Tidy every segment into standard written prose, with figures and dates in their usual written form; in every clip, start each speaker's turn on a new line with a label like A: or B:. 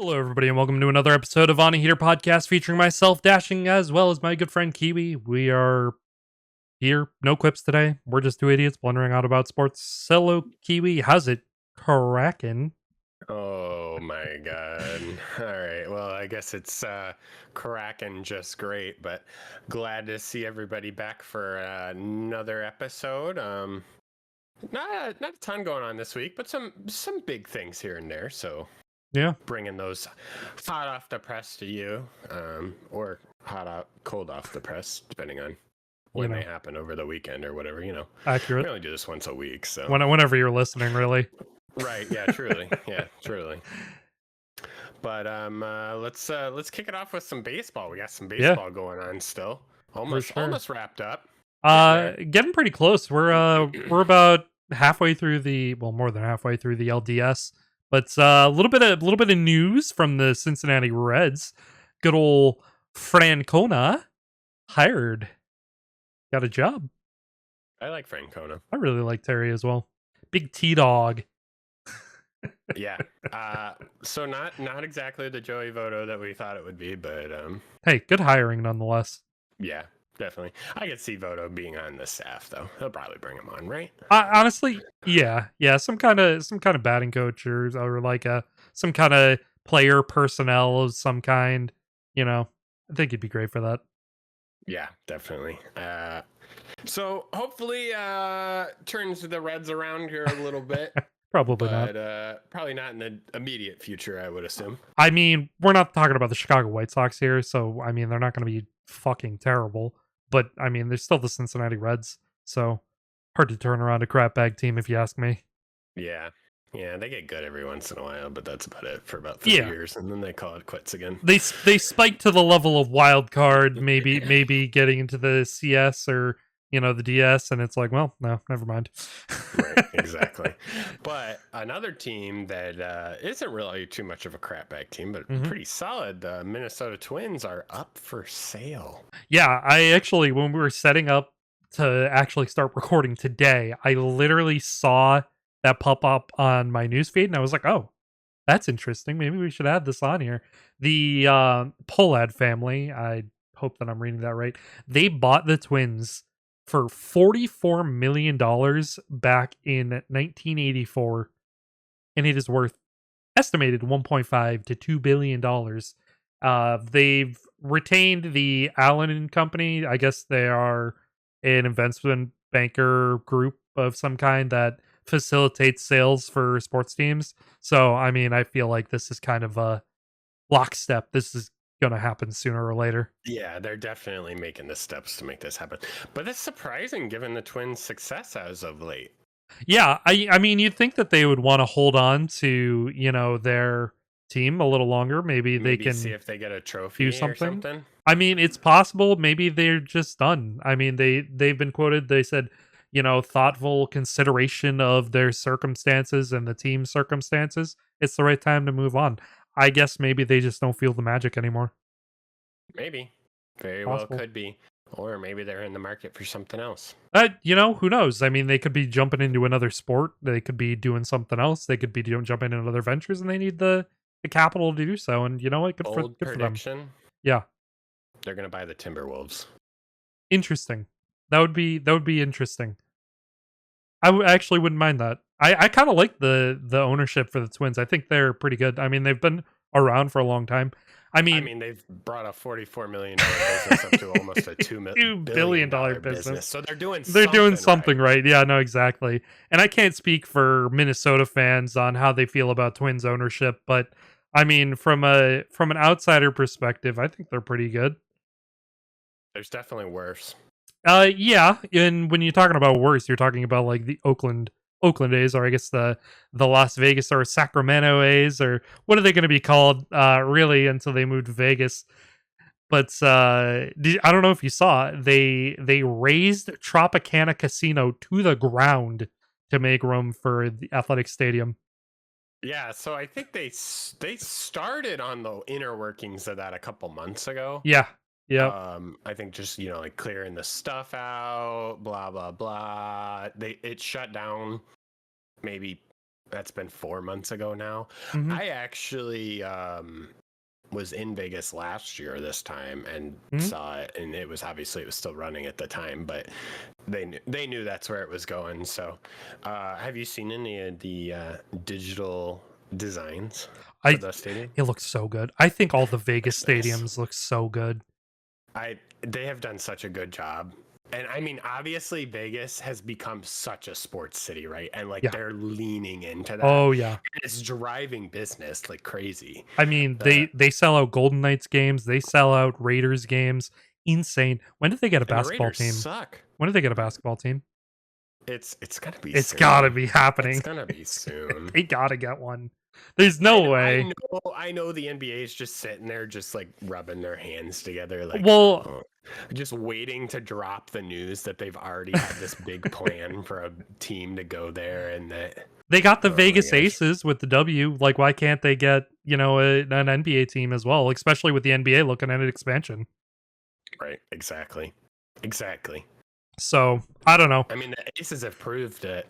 A: Hello, everybody, and welcome to another episode of On a Heater podcast featuring myself, Dashing, as well as my good friend Kiwi. We are here, no quips today. We're just two idiots blundering out about sports. Hello, Kiwi. How's it cracking?
B: Oh my god. All right. Well, I guess it's cracking just great, but glad to see everybody back for another episode. Not a ton going on this week, but some big things here and there. So
A: Yeah,
B: bringing those hot off the press to you, or cold off the press, depending on when they happen over the weekend or whatever. We
A: accurate.
B: only do this once a week, so
A: Whenever you're listening, really.
B: right. Yeah, truly. Yeah, truly. But let's kick it off with some baseball. We got some baseball going on still. Almost wrapped up.
A: Getting pretty close. We're about halfway through more than halfway through the LDS. But a little bit of news from the Cincinnati Reds. Good old Francona hired. Got a job.
B: I like Francona.
A: I really like Terry as well. Big T-Dog.
B: Yeah. So not exactly the Joey Votto that we thought it would be, but
A: Hey, good hiring nonetheless.
B: yeah, definitely. I could see Votto being on the staff though. He'll probably bring him on, right?
A: Honestly, yeah. Some kind of batting coach or like some kind of player personnel of some kind. I think he'd be great for that.
B: Yeah, definitely. So hopefully turns the Reds around here a little bit.
A: Probably not.
B: Probably not in the immediate future, I would assume.
A: I mean, we're not talking about the Chicago White Sox here, so I mean, they're not going to be fucking terrible. But I mean, they're still the Cincinnati Reds, so hard to turn around a crap bag team if you ask me.
B: Yeah. Yeah, they get good every once in a while, but that's about it for about 3 years, and then they call it quits again.
A: They spike to the level of wild card, maybe getting into the CS or the DS, and it's like, well, no, never mind.
B: Right, exactly. But another team that isn't really too much of a crapback team, but pretty solid, the Minnesota Twins are up for sale.
A: Yeah, I actually, when we were setting up to actually start recording today, I literally saw that pop up on my newsfeed, and I was like, oh, that's interesting. Maybe we should add this on here. The Pohlad family, I hope that I'm reading that right, they bought the Twins for $44 million back in 1984, and it is worth estimated 1.5 to $2 billion. They've retained the Allen and Company. I guess they are an investment banker group of some kind that facilitates sales for sports teams. So, I mean, I feel like this is kind of a lockstep. This is going to happen sooner or later.
B: Yeah, they're definitely making the steps to make this happen. But it's surprising given the Twins' success as of late.
A: Yeah, I mean, you'd think that they would want to hold on to, their team a little longer. Maybe they can
B: see if they get a trophy or something.
A: I mean, it's possible. Maybe they're just done. I mean, they've been quoted. They said, thoughtful consideration of their circumstances and the team's circumstances. It's the right time to move on. I guess maybe they just don't feel the magic anymore.
B: Maybe. Very well could be. Or maybe they're in the market for something else.
A: Who knows? I mean, they could be jumping into another sport. They could be doing something else. They could be jumping into other ventures, and they need the capital to do so. And you know what? Good for them. Yeah.
B: They're going to buy the Timberwolves.
A: Interesting. That would be interesting. I actually wouldn't mind that. I kind of like the ownership for the Twins. I think they're pretty good. I mean, they've been around for a long time. I mean,
B: they've brought a $44 million business up to almost a $2 billion business. So they're doing
A: something right. Yeah, no, exactly. And I can't speak for Minnesota fans on how they feel about Twins ownership, but I mean, from an outsider perspective, I think they're pretty good.
B: There's definitely worse.
A: Yeah, and when you're talking about worse, you're talking about like the Oakland A's, or I guess the Las Vegas or Sacramento A's, or what are they going to be called really until they move to Vegas. But I don't know if you saw, they raised Tropicana Casino to the ground to make room for the athletic stadium.
B: Yeah, so I think they started on the inner workings of that a couple months ago.
A: Yeah. Yeah.
B: I think just like clearing the stuff out, blah blah blah. It shut down maybe that's been 4 months ago now.
A: Mhm.
B: I actually was in Vegas last year this time and
A: Mhm.
B: saw it, and it was still running at the time, but they knew that's where it was going. So, have you seen any of the digital designs for
A: I
B: the stadium?
A: It looks so good. I think all the Vegas
B: It's nice.
A: stadiums look so good.
B: They have done such a good job. And I mean, obviously Vegas has become such a sports city, right? And like
A: Yeah.
B: they're leaning into that.
A: Oh yeah.
B: And it's driving business like crazy.
A: I mean,
B: The
A: they sell out Golden Knights games, they sell out Raiders games. Insane. When did they get a
B: and the
A: basketball
B: Raiders
A: team?
B: suck.
A: When did they get a basketball team?
B: It's gonna be
A: It's gotta
B: soon.
A: be
B: It's
A: happening.
B: gonna be soon.
A: They gotta get one. There's
B: I
A: no
B: know, I
A: way.
B: know, I know. The NBA is just sitting there, just like rubbing their hands together, like
A: Well,
B: just waiting to drop the news that they've already had this big plan for a team to go there, and that.
A: they got the
B: Oh my
A: Vegas
B: gosh!
A: Aces with the W. Like, why can't they get, an NBA team as well? Especially with the NBA looking at an expansion.
B: Right? Exactly. Exactly.
A: So I don't know.
B: I mean, the Aces have proved it.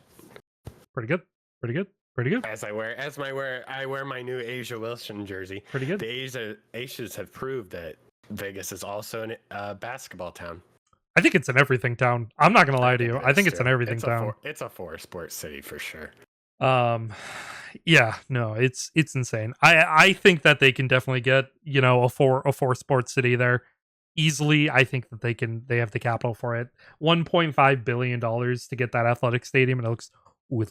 A: Pretty good. Pretty good. Pretty good.
B: I wear my new Asia Wilson jersey.
A: Pretty good.
B: The Aces have proved that Vegas is also a basketball town.
A: I think it's an everything town. I'm not gonna
B: I
A: lie to
B: think
A: you.
B: it
A: I
B: is
A: think it's
B: too.
A: an everything town.
B: It's a four sports city for sure.
A: Um, yeah, no, it's insane. I think that they can definitely get a four sports city there easily. I think that they have the capital for it. $1.5 billion to get that athletic stadium, and it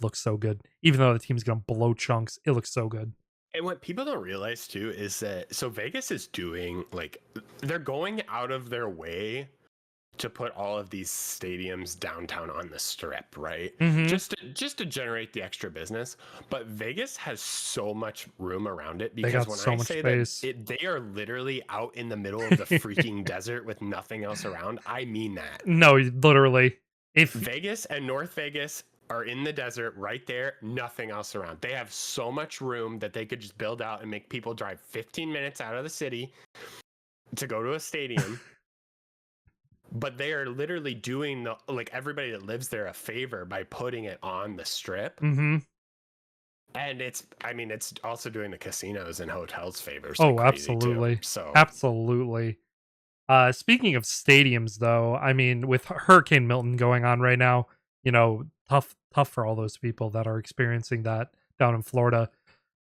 A: looks so good. Even though the team's gonna blow chunks, it looks so good.
B: And what people don't realize too is that Vegas is doing like they're going out of their way to put all of these stadiums downtown on the strip, right?
A: Mm-hmm.
B: Just to generate the extra business. But Vegas has so much room around it
A: They
B: because
A: got
B: when
A: so
B: I
A: much
B: say that
A: space.
B: they are literally out in the middle of the freaking desert with nothing else around, I mean that.
A: No, literally. If
B: Vegas and North Vegas are in the desert right there, nothing else around. They have so much room that they could just build out and make people drive 15 minutes out of the city to go to a stadium. But they are literally doing everybody that lives there a favor by putting it on the strip.
A: mm-hmm.
B: And it's also doing the casinos and hotels favors like
A: Oh,
B: crazy too.
A: absolutely.
B: So
A: Absolutely. Speaking of stadiums, though, I mean, with Hurricane Milton going on right now, tough for all those people that are experiencing that down in Florida.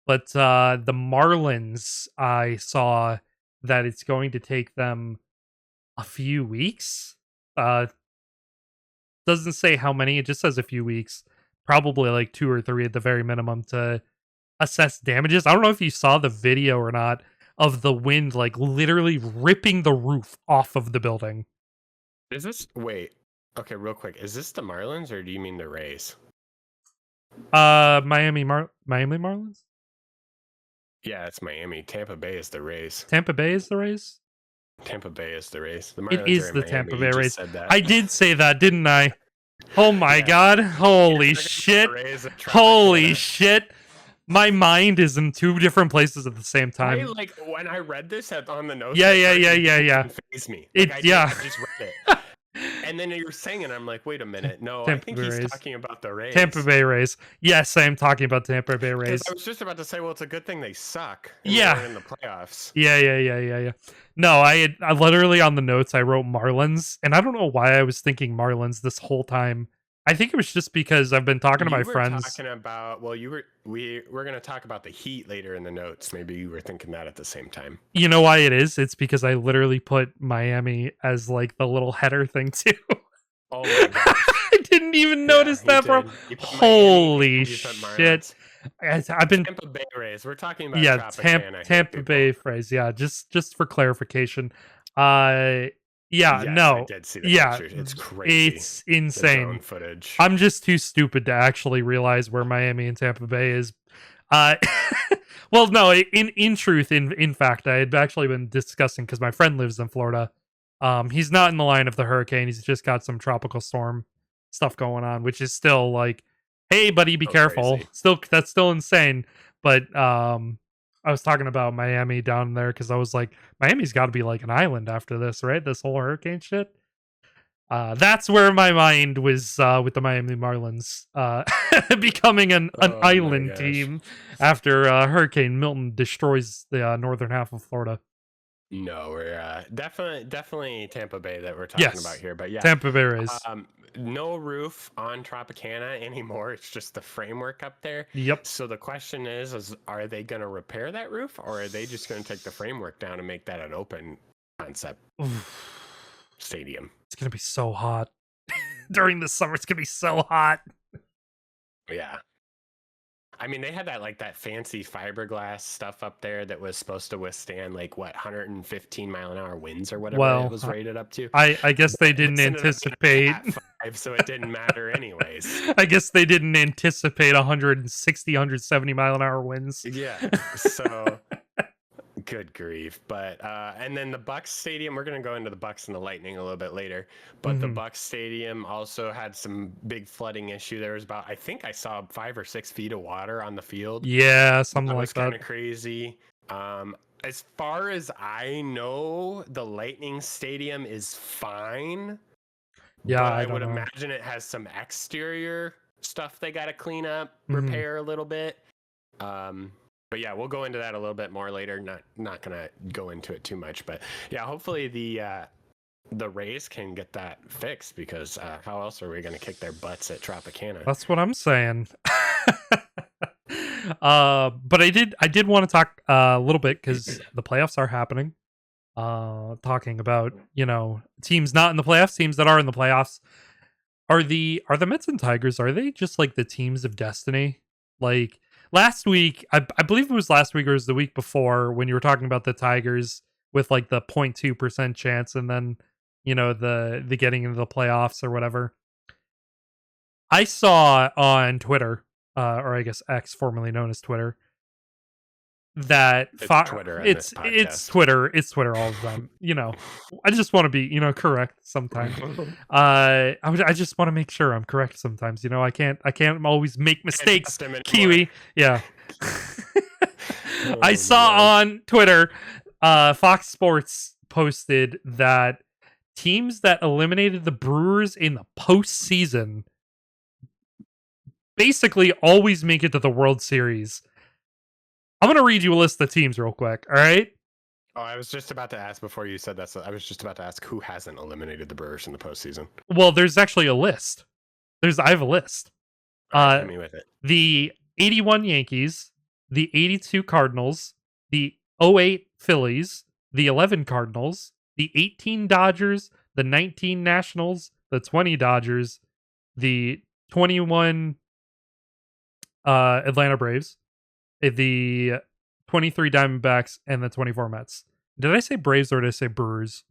A: But the Marlins, I saw that it's going to take them a few weeks. Doesn't say how many, it just says a few weeks. Probably like 2 or 3 at the very minimum to assess damages. I don't know if you saw the video or not of the wind like literally ripping the roof off of the building.
B: is this wait, okay, real quick. Is this the Marlins or do you mean the Rays?
A: Miami Marlins?
B: Yeah, it's Miami. Tampa Bay is the Rays.
A: Tampa Bay is the Rays?
B: Tampa Bay is the Rays. The
A: It
B: Marlins are
A: is
B: in
A: the
B: Miami.
A: Tampa
B: You
A: Bay
B: just
A: Rays.
B: said that.
A: I did say that, didn't I? Oh my
B: Yeah.
A: god. Holy
B: Yeah,
A: shit.
B: the Rays of
A: Holy
B: Tropicana.
A: shit. My mind is in 2 different places at the same time.
B: Like when I read this on the notes.
A: Yeah.
B: It didn't faze me. Like, I just read it. And then you're saying it, I'm like, wait a minute. No, I think he's talking about the Rays.
A: Tampa Bay Rays. Yes, I am talking about Tampa Bay Rays.
B: I was just about to say, well, it's a good thing they suck.
A: Yeah.
B: They're in the playoffs.
A: Yeah. No, I literally on the notes I wrote Marlins, and I don't know why I was thinking Marlins this whole time. I think it was just because I've been talking to my friends.
B: Talking about we're going to talk about the Heat later in the notes. Maybe you were thinking that at the same time.
A: You know why it is? It's because I literally put Miami as like the little header thing too.
B: Oh my gosh.
A: I didn't even notice that, bro. Holy shit. I've been
B: Tampa Bay Rays. We're talking about
A: Tampa Bay phrase. Yeah, just for clarification.
B: Yes,
A: no.
B: I did see the pictures. It's crazy.
A: It's insane.
B: The drone footage.
A: I'm just too stupid to actually realize where Miami and Tampa Bay is. Well, no, in truth, in fact, I had actually been discussing because my friend lives in Florida. He's not in the line of the hurricane. He's just got some tropical storm stuff going on, which is still like, hey, buddy, be careful.
B: Crazy.
A: That's still insane. But I was talking about Miami down there because I was like, Miami's got to be like an island after this, right? This whole hurricane shit. That's where my mind was with the Miami Marlins becoming an
B: Oh my
A: island
B: gosh.
A: team after Hurricane Milton destroys the northern half of Florida.
B: No, we're definitely Tampa Bay that we're talking about
A: Yes,
B: here. But yeah,
A: Tampa Bay Rays.
B: no roof on Tropicana anymore. It's just the framework up there.
A: Yep.
B: So the question is are they going to repair that roof, or are they just going to take the framework down and make that an open concept stadium?
A: It's gonna be so hot during the summer. It's gonna be so hot.
B: Yeah. I mean, they had that fancy fiberglass stuff up there that was supposed to withstand 115-mile-an-hour winds or whatever it
A: Well,
B: was rated up to.
A: I guess they
B: But
A: didn't
B: this ended up being
A: anticipate.
B: Cat 5, so it didn't matter anyways.
A: I guess they didn't anticipate 160, 170 mile an hour winds.
B: Yeah. So good grief. But and then the Bucks Stadium, we're gonna go into the Bucks and the Lightning a little bit later. But the Bucks Stadium also had some big flooding issue. There was about, I think I saw 5 or 6 feet of water on the field.
A: Yeah, something like
B: was
A: that.
B: kind of crazy. As far as I know, the Lightning Stadium is fine.
A: Yeah,
B: but
A: I
B: I
A: don't
B: would
A: know.
B: imagine it has some exterior stuff they got to clean up, repair a little bit. But yeah, we'll go into that a little bit more later. Not gonna go into it too much, but yeah, hopefully the Rays can get that fixed, because how else are we gonna kick their butts at Tropicana?
A: That's what I'm saying. But I did want to talk a little bit because the playoffs are happening. Talking about teams not in the playoffs, teams that are in the playoffs. Are the Mets and Tigers, are they just like the teams of destiny? Like last week, I believe it was last week or it was the week before, when you were talking about the Tigers with like the 0.2% chance, and then the getting into the playoffs or whatever. I saw on Twitter, or I guess X, formerly known as Twitter, that
B: It's Twitter.
A: it's Twitter all the time. I just want to be correct sometimes. I just want to make sure I'm correct sometimes. I can't always make mistakes. Kiwi, yeah. I saw on Twitter, Fox Sports posted that teams that eliminated the Brewers in the postseason basically always make it to the World Series. I'm going to read you a list of teams real quick, all right?
B: Oh, I was just about to ask before you said that. So I was just about to ask who hasn't eliminated the Brewers in the postseason.
A: Well, there's actually a list. I have a list.
B: Right, hit me with it.
A: The 81 Yankees, the 82 Cardinals, the 08 Phillies, the 11 Cardinals, the 18 Dodgers, the 19 Nationals, the 20 Dodgers, the 21 Atlanta Braves, the 23 Diamondbacks, and the 24 Mets. Did I say Braves or did I say Brewers?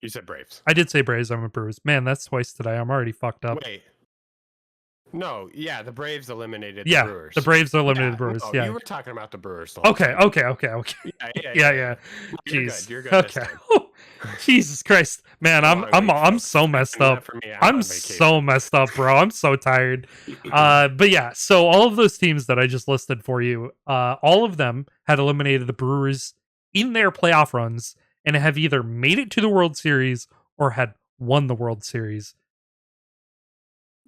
B: You said Braves.
A: I did say Braves. I'm a Brewers. Man, that's twice today. I'm already fucked up.
B: Wait. No, yeah, the Braves eliminated the
A: Yeah,
B: Brewers.
A: the Braves eliminated the Brewers.
B: No,
A: yeah,
B: you were talking about the Brewers. The whole
A: Okay.
B: time.
A: Yeah.
B: You're
A: Jeez.
B: good. You're good.
A: Okay. Jesus Christ, man, I'm so messed up. I'm so messed up, bro. I'm so tired. But yeah, so all of those teams that I just listed for you, all of them had eliminated the Brewers in their playoff runs and have either made it to the World Series or had won the World Series.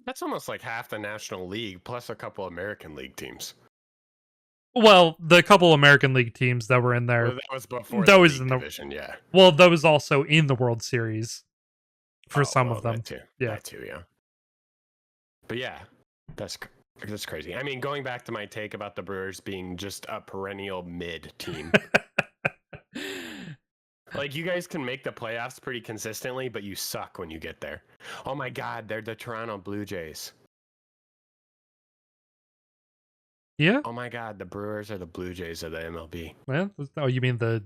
B: That's almost like half the National League plus a couple American League teams.
A: Well, the couple American League teams that were in there,
B: that was before
A: that
B: the
A: was
B: league
A: in the
B: division, yeah.
A: Well, that was also in the World Series for some of them.
B: That too.
A: Yeah.
B: That too, yeah. But yeah, that's crazy. I mean, going back to my take about the Brewers being just a perennial mid team. Like, you guys can make the playoffs pretty consistently, but you suck when you get there. Oh my God, they're the Toronto Blue Jays.
A: Yeah.
B: Oh my God, the Brewers are the Blue Jays of the MLB.
A: Yeah. Oh, you mean the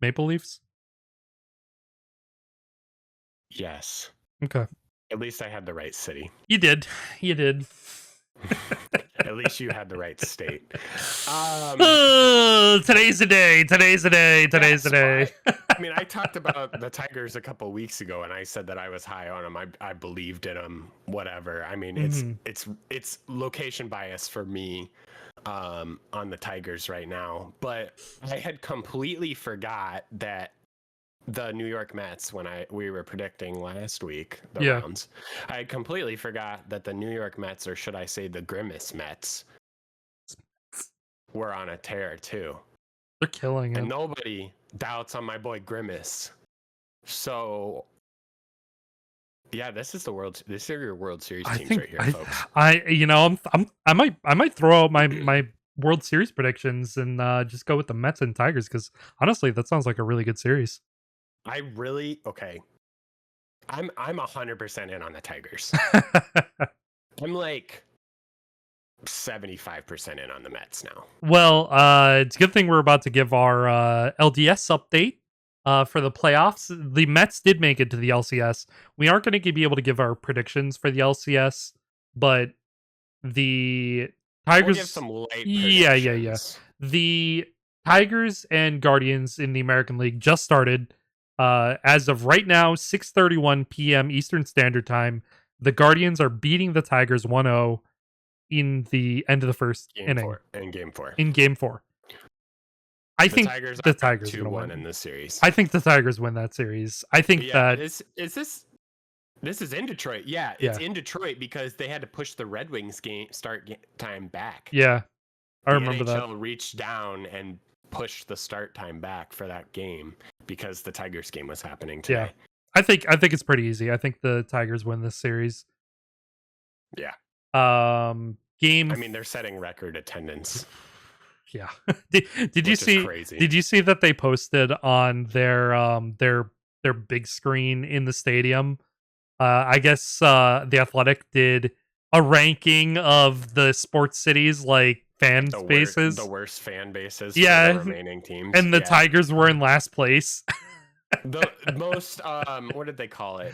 A: Maple Leafs?
B: Yes.
A: Okay.
B: At least I had the right city.
A: You did.
B: At least you had the right state.
A: Today's the day.
B: I mean, I talked about the Tigers a couple weeks ago, and I said that I was high on them. I believed in them. Whatever. I mean, it's location bias for me on the Tigers right now. But I had completely forgot that the New York Mets when we were predicting last week the
A: Yeah.
B: rounds. I completely forgot that the New York Mets, or should I say the Grimace Mets, were on a tear too.
A: They're killing
B: And
A: it.
B: nobody doubts on my boy Grimace. So yeah, this is your World Series
A: I
B: teams
A: think
B: right here, folks.
A: I might throw out my World Series predictions and just go with the Mets and Tigers because honestly, that sounds like a really good series.
B: Okay. I'm 100% in on the Tigers. I'm like 75% in on the Mets now.
A: Well, it's a good thing we're about to give our LDS update for the playoffs. The Mets did make it to the LCS. We aren't going to be able to give our predictions for the LCS, but the
B: We'll
A: Tigers.
B: give some light
A: Yeah.
B: predictions.
A: The Tigers and Guardians in the American League just started. As of right now, 6:31 p.m. Eastern Standard Time. The Guardians are beating the Tigers 1-0 in the end of the first inning.
B: Game four.
A: In game 4. I think
B: Tigers
A: the
B: are
A: Tigers are going to
B: 2-1
A: win
B: in this series.
A: I think the Tigers win that series. I think that
B: is this is in Detroit. Yeah, it's in Detroit because they had to push the Red Wings time back.
A: Yeah, I
B: the
A: remember
B: NHL
A: that.
B: reached down and pushed the start time back for that game because the Tigers game was happening today.
A: Yeah, I think it's pretty easy. I think the Tigers win this series.
B: Yeah.
A: Game.
B: I mean, they're setting record attendance.
A: Yeah. Did you see?
B: Crazy.
A: Did you see that they posted on their big screen in the stadium? I guess the Athletic did a ranking of the sports cities like fan bases.
B: The worst fan bases
A: for
B: the remaining teams.
A: And the Tigers were in last place.
B: The most what did they call it?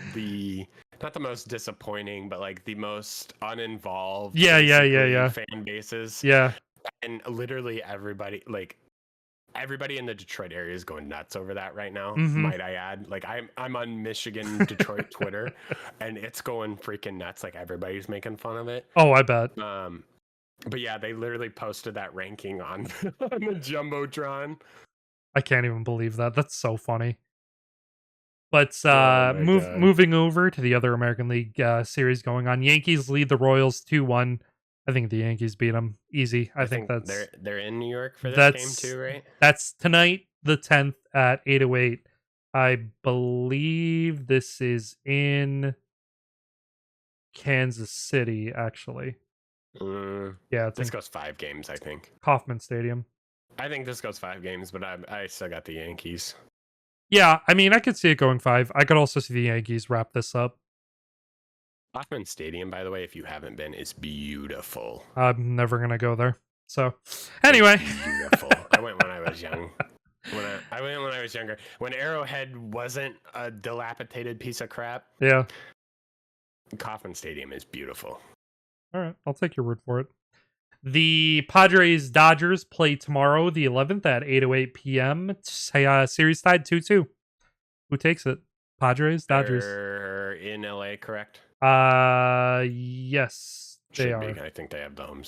B: Not the most disappointing, but like the most uninvolved fan bases.
A: Yeah.
B: And literally everybody in the Detroit area is going nuts over that right now.
A: Mm-hmm.
B: Might I add? Like I'm on Michigan Detroit Twitter, and it's going freaking nuts. Like everybody's making fun of it.
A: Oh, I bet.
B: But yeah, they literally posted that ranking on the Jumbotron.
A: I can't even believe that. That's so funny. But
B: God.
A: moving over to the other American League series going on, Yankees lead the Royals 2-1. I think the Yankees beat them easy. I think that's
B: they're in New York for this game too, right?
A: That's tonight, the 10th at 8:08. I believe this is in Kansas City, actually. Yeah,
B: this goes 5 games, I think.
A: Kauffman Stadium.
B: I think this goes 5 games, but I still got the Yankees.
A: Yeah, I mean, I could see it going 5. I could also see the Yankees wrap this up.
B: Kauffman Stadium, by the way, if you haven't been, is beautiful.
A: I'm never gonna go there. So, anyway,
B: it's beautiful. I went when I was young. I went when I was younger. When Arrowhead wasn't a dilapidated piece of crap.
A: Yeah.
B: Kauffman Stadium is beautiful.
A: All right, I'll take your word for it. The Padres Dodgers play tomorrow, the 11th at 8:08 p.m. Series tied 2-2. Who takes it? Padres, Dodgers.
B: They're in LA, correct?
A: Yes, they are.
B: I think they have the home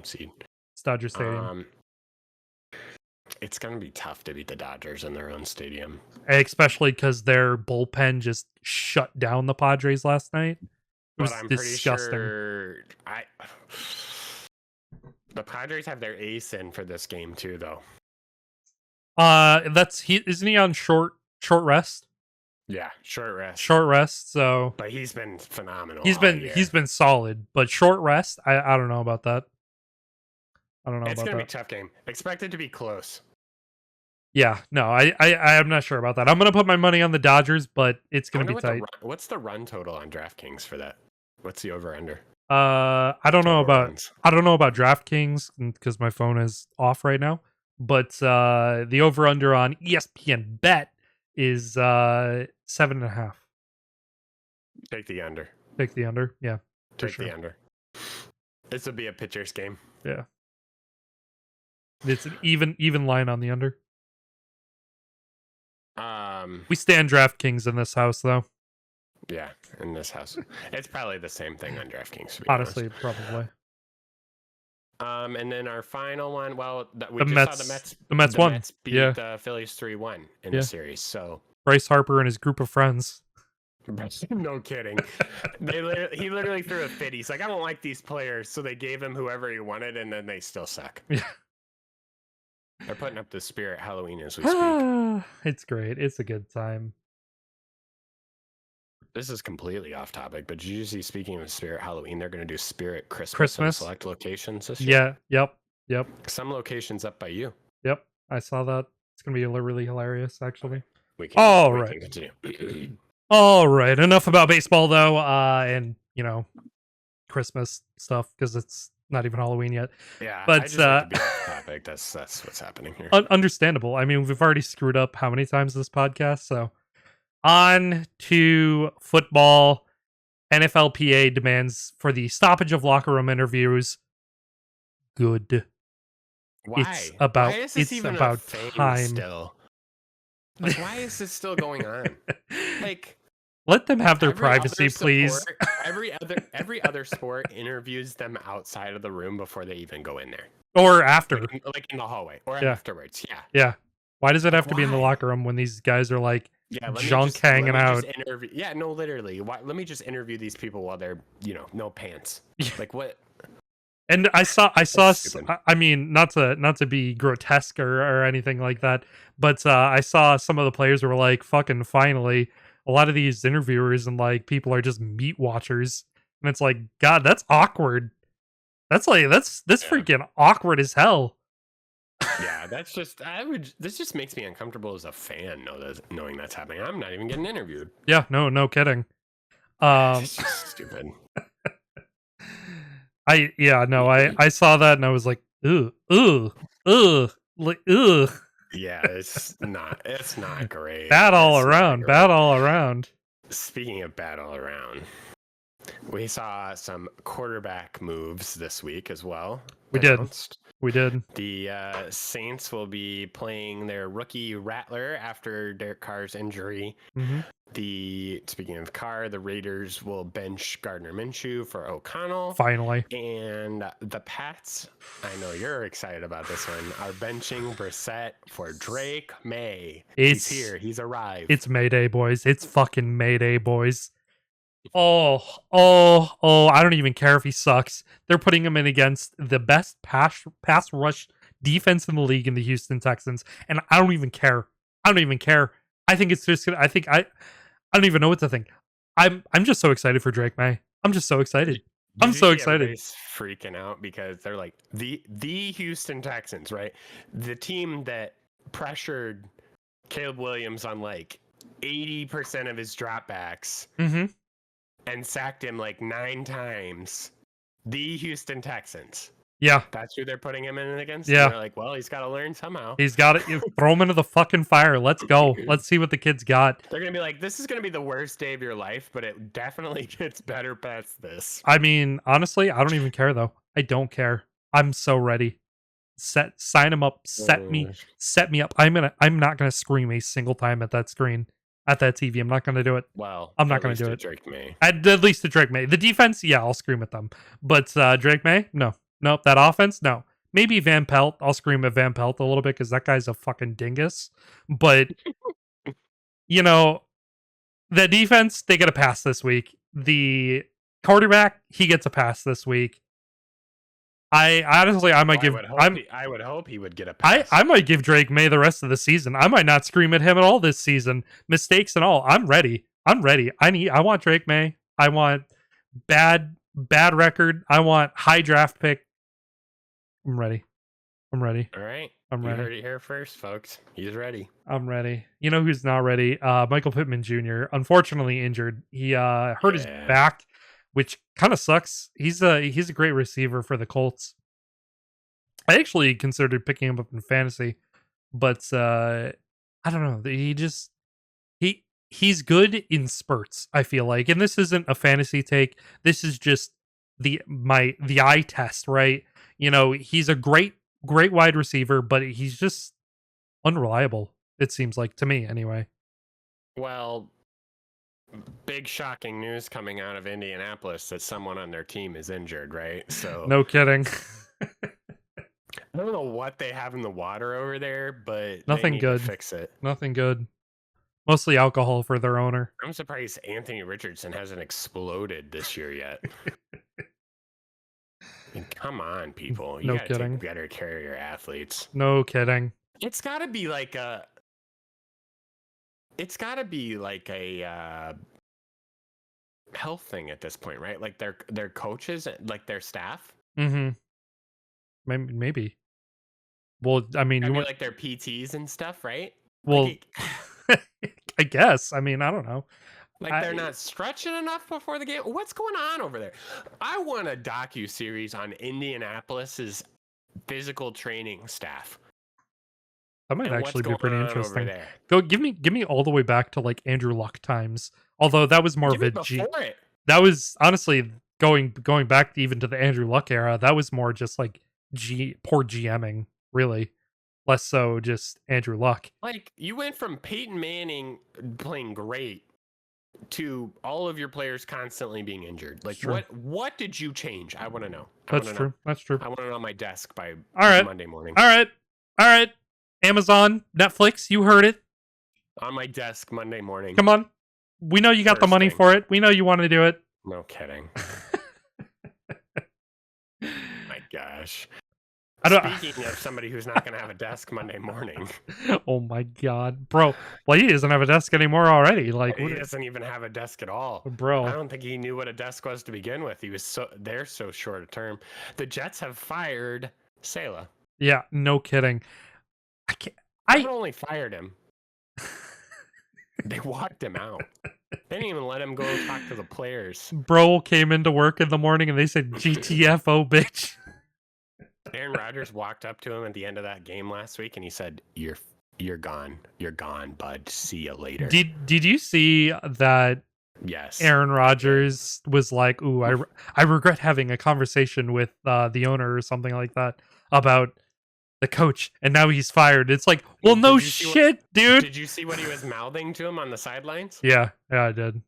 B: seed.
A: It's Dodger Stadium.
B: It's going to be tough to beat the Dodgers in their own stadium.
A: Especially because their bullpen just shut down the Padres last night. It was disgusting.
B: Pretty sure the Padres have their ace in for this game too, though.
A: Isn't he on short rest?
B: Yeah, short rest.
A: Short rest. So,
B: but he's been phenomenal.
A: He's been solid, but short rest. I don't know about that.
B: It's gonna be a tough game. Expect it to be close.
A: Yeah, no, I'm not sure about that. I'm gonna put my money on the Dodgers, but it's gonna be tight.
B: What's the run total on DraftKings for that? What's the over under?
A: I don't know about DraftKings because my phone is off right now. But the over under on ESPN Bet is 7.5.
B: Take the under.
A: Take the under. Yeah.
B: Take the under. This would be a pitcher's game.
A: Yeah. It's an even line on the under. We stand DraftKings in this house, though.
B: Yeah, in this house, it's probably the same thing on DraftKings. To be
A: honestly,
B: honest.
A: Probably.
B: And then our final one. Well,
A: The Mets beat
B: the Mets beat the Phillies 3-1 in the series. So
A: Bryce Harper and his group of friends.
B: No kidding. He literally threw a fit. He's like, I don't like these players, so they gave him whoever he wanted, and then they still suck.
A: Yeah.
B: They're putting up the Spirit Halloween as we speak.
A: It's great. It's a good time.
B: This is completely off topic, but did you see, speaking of Spirit Halloween, they're going to do Spirit Christmas in select locations this year?
A: Yeah. Yep.
B: Some locations up by you.
A: Yep. I saw that. It's going to be really hilarious, actually.
B: We can continue.
A: All right. Enough about baseball, though, and, Christmas stuff, because it's not even Halloween yet.
B: Yeah,
A: but
B: I just like to be off topic. That's what's happening here.
A: Understandable. I mean, we've already screwed up how many times this podcast, so on to football. NFLPA demands for the stoppage of locker room interviews. Good.
B: Why?
A: It's about,
B: why is this even a thing
A: time.
B: Still? Like, why is this still going on? Like,
A: let them have their privacy, please.
B: every other sport interviews them outside of the room before they even go in there,
A: or after,
B: like in the hallway, or afterwards.
A: Yeah. Why does it have to be in the locker room when these guys are like junk hanging out?
B: Yeah, no, literally. Why? Let me just interview these people while they're, no pants. Like what?
A: And I saw. I mean, not to be grotesque or anything like that, but I saw some of the players were like, "Fucking finally!" A lot of these interviewers and like people are just meat watchers, and it's like, God, that's awkward. That's freaking awkward as hell.
B: Yeah, that's just this just makes me uncomfortable as a fan knowing that's happening. I'm not even getting interviewed.
A: Yeah, no kidding.
B: It's just stupid.
A: I saw that and I was like, ugh.
B: Yeah, it's not great.
A: Bad all around.
B: Speaking of bad all around, we saw some quarterback moves this week as well.
A: We did.
B: The Saints will be playing their rookie Rattler after Derek Carr's injury.
A: Mm-hmm.
B: Speaking of Carr, the Raiders will bench Gardner Minshew for O'Connell.
A: Finally.
B: And the Pats, I know you're excited about this one, are benching Brissett for Drake May. He's here. He's arrived.
A: It's Mayday, boys. It's fucking Mayday, boys. Oh, I don't even care if he sucks. They're putting him in against the best pass rush defense in the league in the Houston Texans, and I don't even care. I think it's just I don't even know what to think. I'm just so excited for Drake May. I'm just so excited. I'm so excited.
B: Everybody's freaking out because they're like the Houston Texans, right? The team that pressured Caleb Williams on like 80% of his dropbacks.
A: Mm-hmm.
B: And sacked him like 9 times. The Houston Texans.
A: Yeah.
B: That's who they're putting him in against?
A: Yeah.
B: And they're like, well, he's got to learn somehow.
A: He's got it. You throw him into the fucking fire. Let's go. Let's see what the kid's got.
B: They're going to be like, this is going to be the worst day of your life, but it definitely gets better past this.
A: I mean, honestly, I don't even care, though. I don't care. I'm so ready. Sign him up. Set me up. I'm not going to scream a single time at that screen. At that TV, I'm not going to do it.
B: Well,
A: I'm not going to do it.
B: Drake May.
A: At least to Drake May. The defense, yeah, I'll scream at them. But Drake May, no. Nope. That offense, no. Maybe Van Pelt. I'll scream at Van Pelt a little bit because that guy's a fucking dingus. But, the defense, they get a pass this week. The quarterback, he gets a pass this week. I would hope he would get a pass.
B: I
A: might give Drake May the rest of the season. I might not scream at him at all this season. Mistakes and all. I'm ready. I want Drake May. I want bad record. I want high draft pick. I'm ready.
B: All right.
A: I'm ready.
B: You heard it here first, folks. He's ready.
A: I'm ready. You know who's not ready? Michael Pittman Jr. Unfortunately injured. He hurt his back, which kind of sucks. He's a great receiver for the Colts. I actually considered picking him up in fantasy, but I don't know. He's good in spurts, I feel like. And this isn't a fantasy take. This is just the eye test, right? He's a great wide receiver, but he's just unreliable, it seems like, to me anyway.
B: Well, big shocking news coming out of Indianapolis that someone on their team is injured, right? So
A: no kidding.
B: I don't know what they have in the water over there, but
A: nothing
B: they need
A: good.
B: to fix it.
A: Nothing good. Mostly alcohol for their owner.
B: I'm surprised Anthony Richardson hasn't exploded this year yet. I mean, come on, people. You
A: No
B: got to take
A: kidding.
B: better care of your athletes.
A: No kidding.
B: It's got to be like a. It's got to be like a health thing at this point, right? Like their coaches, like their staff.
A: Mm-hmm. Maybe. Well, I mean,
B: I
A: you
B: mean,
A: want.
B: like their PTs and stuff, right?
A: Well, I guess. I mean, I don't know.
B: Like they're not stretching enough before the game. What's going on over there? I want a docu-series on Indianapolis's physical training staff.
A: That might actually be pretty interesting.
B: There?
A: Go give me all the way back to like Andrew Luck times. Although that was more of a G.
B: It.
A: That was honestly going back even to the Andrew Luck era. That was more just like poor GMing, really. Less so just Andrew Luck.
B: Like you went from Peyton Manning playing great to all of your players constantly being injured. Like what did you change? I want to know.
A: That's true. That's true.
B: I want to know on my desk by Monday morning.
A: All right. Amazon, Netflix, you heard it.
B: On my desk Monday morning.
A: Come on. We know you got the money for it. We know you want to do it.
B: No kidding. My gosh. Speaking of somebody who's not going to have a desk Monday morning.
A: Oh my god, bro! Well, he doesn't have a desk anymore already. Like
B: he doesn't even have a desk at all,
A: bro.
B: I don't think he knew what a desk was to begin with. He was so short a term. The Jets have fired Sala.
A: Yeah, no kidding. I can't.
B: I only fired him. They walked him out. They didn't even let him go talk to the players.
A: Bro came into work in the morning and they said, "GTFO, bitch."
B: Aaron Rodgers walked up to him at the end of that game last week and he said, You're gone. You're gone, bud. See you later.
A: Did you see that?
B: Yes.
A: Aaron Rodgers was like, "Ooh, I regret having a conversation with the owner or something like that about the coach, and now he's fired." It's like, well, no shit, dude.
B: Did you see what he was mouthing to him on the sidelines?
A: Yeah, I did.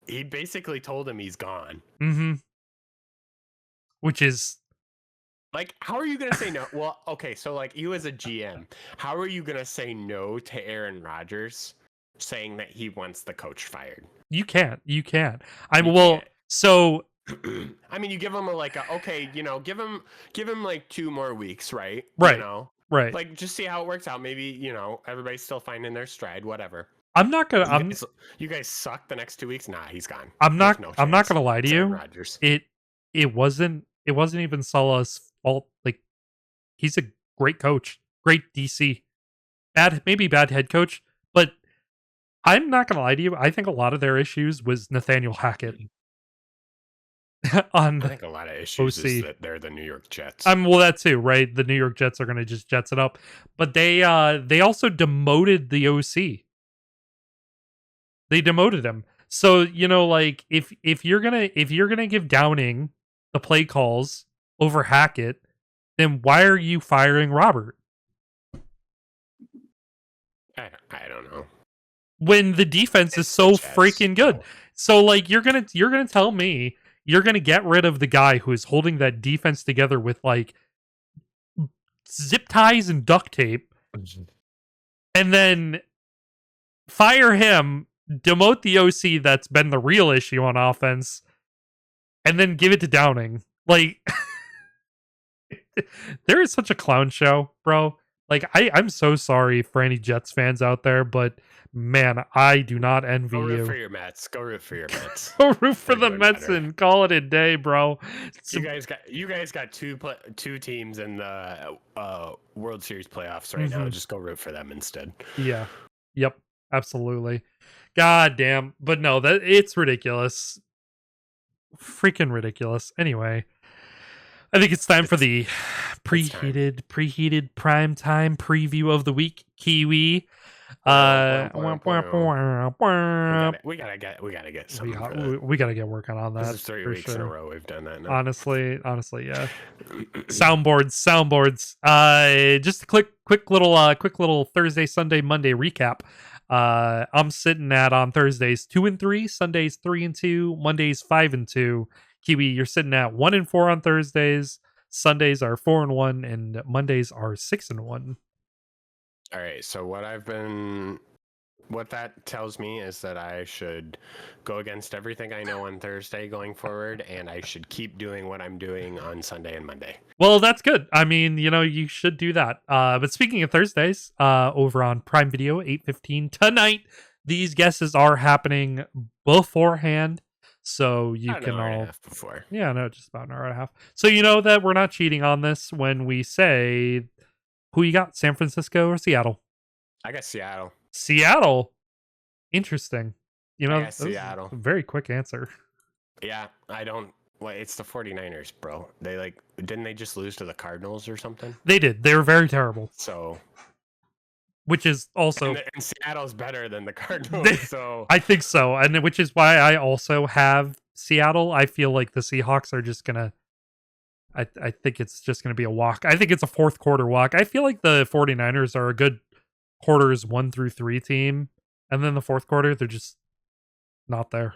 B: He basically told him he's gone.
A: Mm-hmm. Which is
B: like, how are you going to say no? Well, okay, so like you as a GM, how are you going to say no to Aaron Rodgers saying that he wants the coach fired?
A: You can't. So
B: I mean, you give him give him like 2 more weeks, right?
A: Right.
B: You know,
A: right.
B: Like, just see how it works out. Maybe everybody's still finding their stride. Whatever.
A: I'm not gonna.
B: You guys suck the next 2 weeks. Nah, he's gone.
A: I'm not gonna lie to you.
B: Rodgers.
A: It wasn't even Salah's fault. Like, he's a great coach, great DC. Maybe bad head coach, but I'm not gonna lie to you. I think a lot of their issues was Nathaniel Hackett.
B: I think a lot of issues is that they're the New York Jets.
A: Well, that too, right? The New York Jets are gonna just jets it up, but they also demoted the OC. They demoted him. So, like if you're gonna give Downing the play calls over Hackett, then why are you firing Robert?
B: I don't know.
A: When the defense is so freaking good. So like you're gonna tell me you're gonna get rid of the guy who is holding that defense together with like zip ties and duct tape, and then fire him, demote the OC that's been the real issue on offense, and then give it to Downing. Like, there is such a clown show, bro. Like, I'm so sorry for any Jets fans out there, but man, I do not envy you.
B: Go root for your Mets. Go root for your Mets.
A: Go root for the Mets and call it a day, bro.
B: You guys got two teams in the World Series playoffs right now. Just go root for them instead.
A: Yeah. Yep. Absolutely. God damn. But no, it's ridiculous. Freaking ridiculous. Anyway, I think it's time for the preheated primetime preview of the week. Kiwi. We gotta
B: get something.
A: We gotta get working on that.
B: This is 3 weeks in a row we've done that now.
A: Honestly, yeah. Soundboards. Just a quick little Thursday, Sunday, Monday recap. I'm sitting at on Thursdays 2-3, Sundays 3-2, Mondays 5-2. Kiwi, you're sitting at 1-4 on Thursdays. Sundays are 4-1, and Mondays are 6-1.
B: All right. So what I've been What that tells me is that I should go against everything I know on Thursday going forward, and I should keep doing what I'm doing on Sunday and Monday.
A: Well, that's good. I mean, you should do that. But speaking of Thursdays, over on Prime Video, 8:15 tonight, these guesses are happening beforehand. So you
B: About an
A: can
B: hour and a
A: all.
B: half before.
A: Yeah, no, just about an hour and a half. So you know that we're not cheating on this when we say who you got, San Francisco or Seattle?
B: I got Seattle.
A: Seattle. Interesting.
B: I got
A: That was
B: Seattle.
A: a very quick answer.
B: Yeah, I don't. Well, it's the 49ers, bro. Didn't they just lose to the Cardinals or something?
A: They did. They were very terrible.
B: So,
A: which is also
B: and Seattle's better than the Cardinals. So
A: I think so, and which is why I also have Seattle. I feel like the Seahawks are just gonna. I think it's just gonna be a walk. I think it's a fourth quarter walk. I feel like the 49ers are a good quarters 1 through 3 team, and then the fourth quarter they're just not there.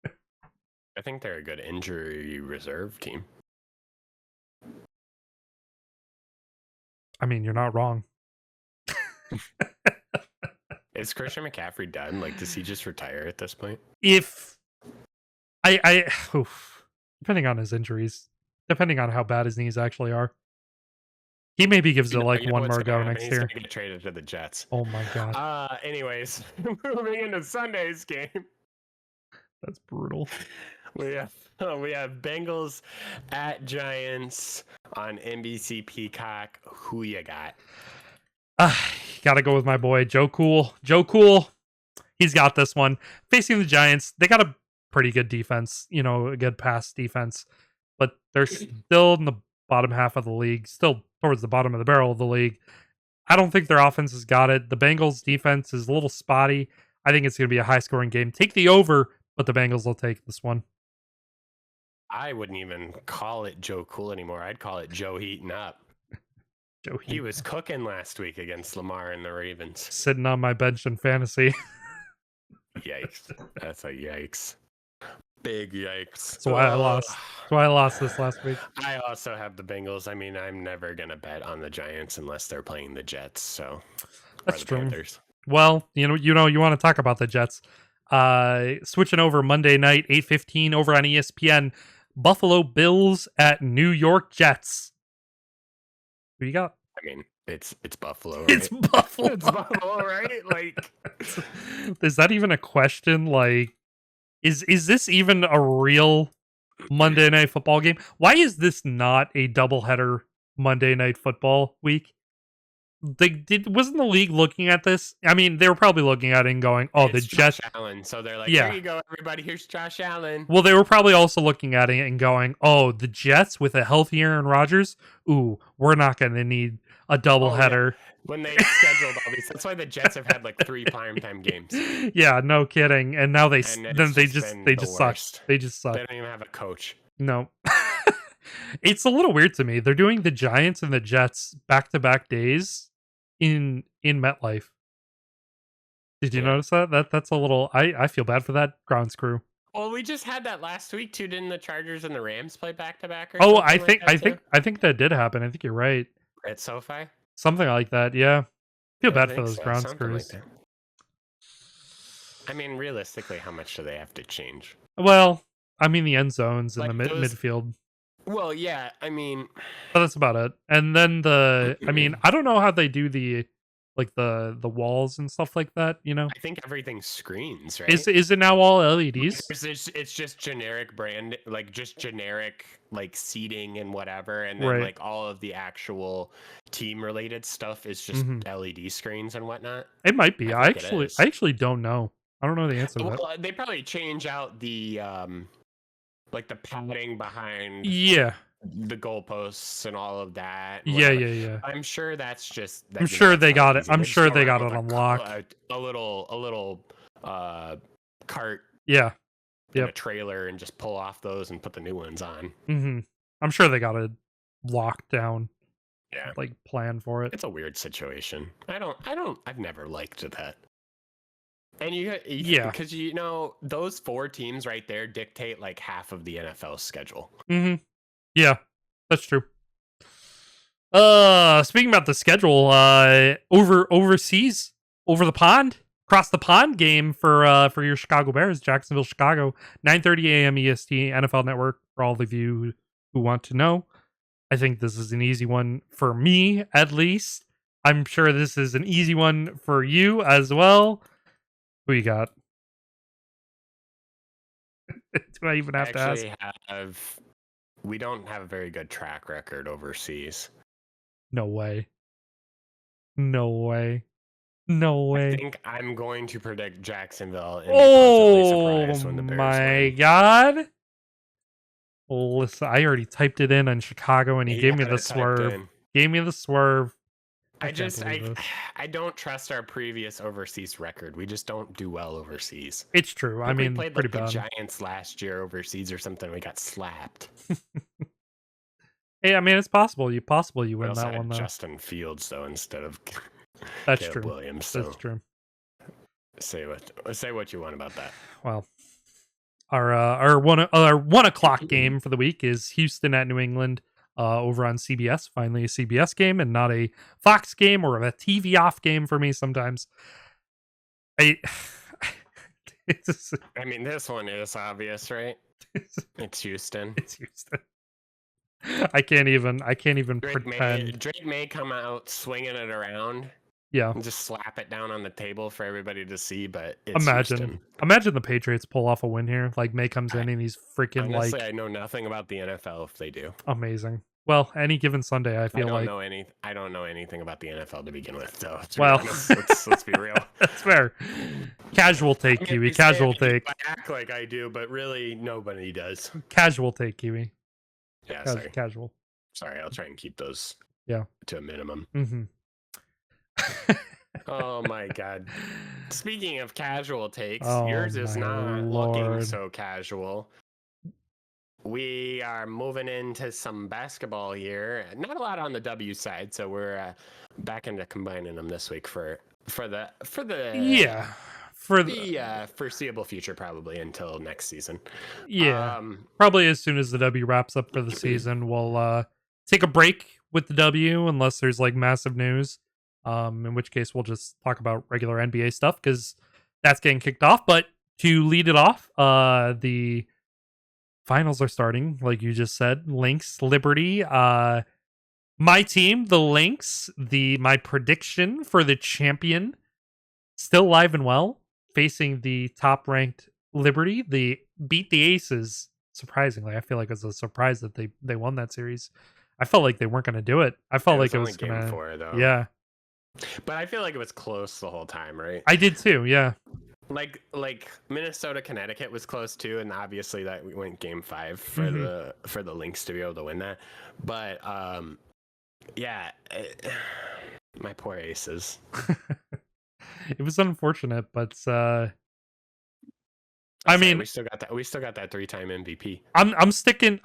B: I think they're a good injury reserve team.
A: I mean, you're not wrong.
B: Is Christian McCaffrey done? Like, does he just retire at this point?
A: If depending on his injuries, depending on how bad his knees actually are, he maybe gives it like one more go next year.
B: He's gonna get traded to the Jets.
A: Oh my god.
B: Anyways, moving into Sunday's game.
A: That's brutal.
B: We have Bengals at Giants on NBC Peacock. Who you got?
A: Gotta go with my boy Joe Cool. Joe Cool, he's got this one. Facing the Giants, they got a pretty good defense, a good pass defense, but they're still in the bottom half of the league, still towards the bottom of the barrel of the league. I don't think their offense has got it. The Bengals defense is a little spotty. I think it's going to be a high scoring game. Take the over, but the Bengals will take this one.
B: I wouldn't even call it Joe Cool anymore. I'd call it Joe Heating Up.
A: Joe Heating.
B: He was cooking last week against Lamar and the Ravens.
A: Sitting on my bench in fantasy.
B: Yikes. That's a yikes. Big yikes.
A: That's why I lost. That's why I lost this last week.
B: I also have the Bengals. I mean, I'm never going to bet on the Giants unless they're playing the Jets. So
A: that's true.
B: Panthers.
A: Well, you want to talk about the Jets. Switching over Monday night, 8:15 over on ESPN. Buffalo Bills at New York Jets. Who you got?
B: I mean, it's Buffalo. Right?
A: It's Buffalo.
B: It's Buffalo, right? Like,
A: is that even a question? Like, is this even a real Monday Night Football game? Why is this not a doubleheader Monday Night Football week? Wasn't the league looking at this? I mean, they were probably looking at it and going, "Oh, the Jets."
B: Josh Allen. So they're like,
A: Yeah.
B: "Here you go, everybody. Here's Josh Allen."
A: Well, they were probably also looking at it and going, "Oh, the Jets with a healthy Aaron Rodgers. Ooh, we're not going to need a doubleheader."
B: When they scheduled all these, that's why the Jets have had like 3 primetime games.
A: Yeah, no kidding. And now they just suck. They just suck.
B: They don't even have a coach.
A: No. It's a little weird to me. They're doing the Giants and the Jets back-to-back days in MetLife. Did you notice that? That's a little. I feel bad for that grounds crew.
B: Well, we just had that last week too. Didn't the Chargers and the Rams play back-to-back?
A: Oh, I think that did happen. I think you're right.
B: At SoFi.
A: Something like that, yeah. Feel bad for those ground crews.
B: Like I mean, realistically, how much do they have to change?
A: Well, I mean, the end zones and
B: like
A: the midfield.
B: Well, yeah, I mean...
A: But that's about it. And then I don't know how they do the walls and stuff like that,
B: I think everything's screens, right?
A: Is it now all LEDs?
B: It's just generic brand, like just generic like seating and whatever, and then
A: Right.
B: like all of the actual team related stuff is just LED screens and whatnot.
A: It might be. I
B: think
A: actually don't know. I don't know the answer to that.
B: Well, they probably change out the like the padding behind
A: Yeah.
B: the goalposts and all of that.
A: Yeah.
B: I'm sure that's just.
A: I'm sure they got it.
B: easy.
A: I'm
B: They just
A: sure
B: go
A: they
B: around
A: got it
B: with
A: on lock.
B: A little cart.
A: Yeah.
B: In
A: Yep.
B: a trailer and just pull off those and put the new ones on.
A: Mm-hmm. I'm sure they got a lockdown.
B: Yeah.
A: Like plan for it.
B: It's a weird situation. I've never liked that. And
A: Yeah.
B: because those 4 teams right there dictate like half of the NFL schedule.
A: Mm-hmm. Yeah, that's true. Speaking about the schedule, overseas, over the pond, across the pond game for your Chicago Bears, Jacksonville, Chicago, 9:30 a.m. EST, NFL Network for all of you who want to know. I think this is an easy one for me, at least. I'm sure this is an easy one for you as well. Who you got? Do I even have to ask?
B: We don't have a very good track record overseas.
A: No way. No way. No way.
B: I think I'm going to predict Jacksonville and be pleasantly surprised when the Bears win.
A: Oh my god. Listen, I already typed it in on Chicago and he gave me the swerve. Gave me the swerve.
B: I don't trust our previous overseas record. We just don't do well overseas.
A: It's true. I mean,
B: we played
A: pretty
B: like
A: bad.
B: the Giants last year overseas or something. We got slapped.
A: Hey, I mean, it's possible. You win
B: also
A: that one though.
B: Justin Fields though instead of
A: that's
B: Caleb
A: true.
B: Williams. So
A: that's true.
B: Say what you want about that.
A: Well, our 1:00 game for the week is Houston at New England. Over on CBS, finally a CBS game and not a Fox game or a TV off game for me sometimes.
B: I mean, this one is obvious, right? It's Houston.
A: It's Houston. I can't even pretend.
B: Drake may come out swinging it around.
A: Yeah.
B: And just slap it down on the table for everybody to see, but it's
A: imagine the Patriots pull off a win here. Like May comes in and he's freaking
B: honestly, I know nothing about the NFL if they do.
A: Amazing. Well, any given Sunday, I feel like
B: I don't know anything about the NFL to begin with. So
A: well,
B: let's be real.
A: That's fair. Casual take, Kiwi. Casual take.
B: I act like I do, but really nobody does.
A: Casual take, Kiwi.
B: Yeah,
A: sorry. Casual.
B: Sorry, I'll try and keep those.
A: Yeah.
B: To a minimum.
A: Mm-hmm.
B: Oh my god. Speaking of casual takes, yours is not looking so casual. We are moving into some basketball here. Not a lot on the W side, so we're back into combining them this week for the foreseeable future, probably until next season.
A: Yeah, probably as soon as the W wraps up for the season, we'll take a break with the W unless there's like massive news. In which case we'll just talk about regular NBA stuff because that's getting kicked off. But to lead it off, the finals are starting, like you just said. Lynx, Liberty. My team, the Lynx, my prediction for the champion, still alive and well, facing the top-ranked Liberty. They beat the Aces, surprisingly. I feel like it was a surprise that they won that series. I felt like they weren't going to do it. I felt like it was going to...
B: Game 4, though.
A: Yeah.
B: But I feel like it was close the whole time, right?
A: I did too, yeah.
B: Like Minnesota, Connecticut was close too, and obviously that we went game 5 for the Lynx to be able to win that. But my poor Aces.
A: It was unfortunate, but I mean,
B: we still got that 3-time MVP.
A: I'm sticking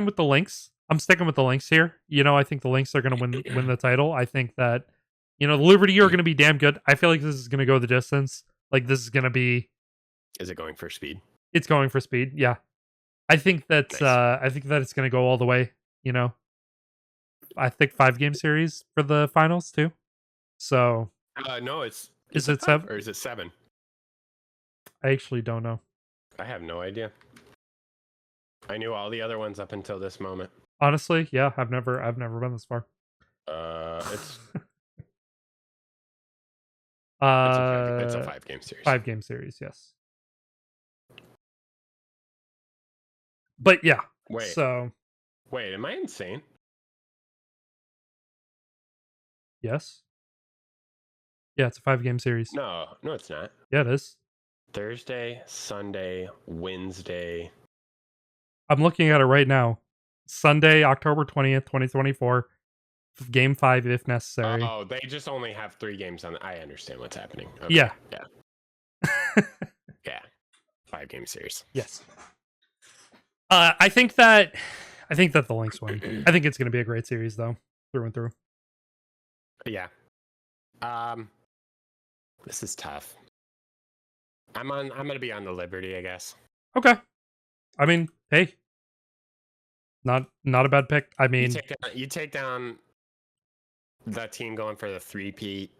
A: with the Lynx. I'm sticking with the Lynx here. You know, I think the Lynx are going to win the title. I think that the Liberty are going to be damn good. I feel like this is going to go the distance. Like this is going to be.
B: Is it going for speed?
A: It's going for speed. Yeah, I think that nice. It's going to go all the way. I think 5-game series for the finals too. So
B: no, is
A: it 7
B: or is it 7?
A: I actually don't know.
B: I have no idea. I knew all the other ones up until this moment.
A: Honestly, yeah, I've never been this far.
B: It's it's a 5-game series.
A: 5-game series, yes. But yeah.
B: Wait, am I insane?
A: Yes. Yeah, it's a 5-game series.
B: No, it's not.
A: Yeah, it is.
B: Thursday, Sunday, Wednesday.
A: I'm looking at it right now. Sunday, October 20th, 2024. Game 5 if necessary.
B: Oh, they just only have 3 games on. I understand what's happening. Okay.
A: Yeah.
B: Yeah. 5-game series.
A: Yes. I think that the Lynx win. I think it's going to be a great series though, through and through.
B: Yeah. This is tough. I'm going to be on the Liberty, I guess.
A: Okay. I mean, hey. Not a bad pick. I mean,
B: you take down the team going for the 3-peat.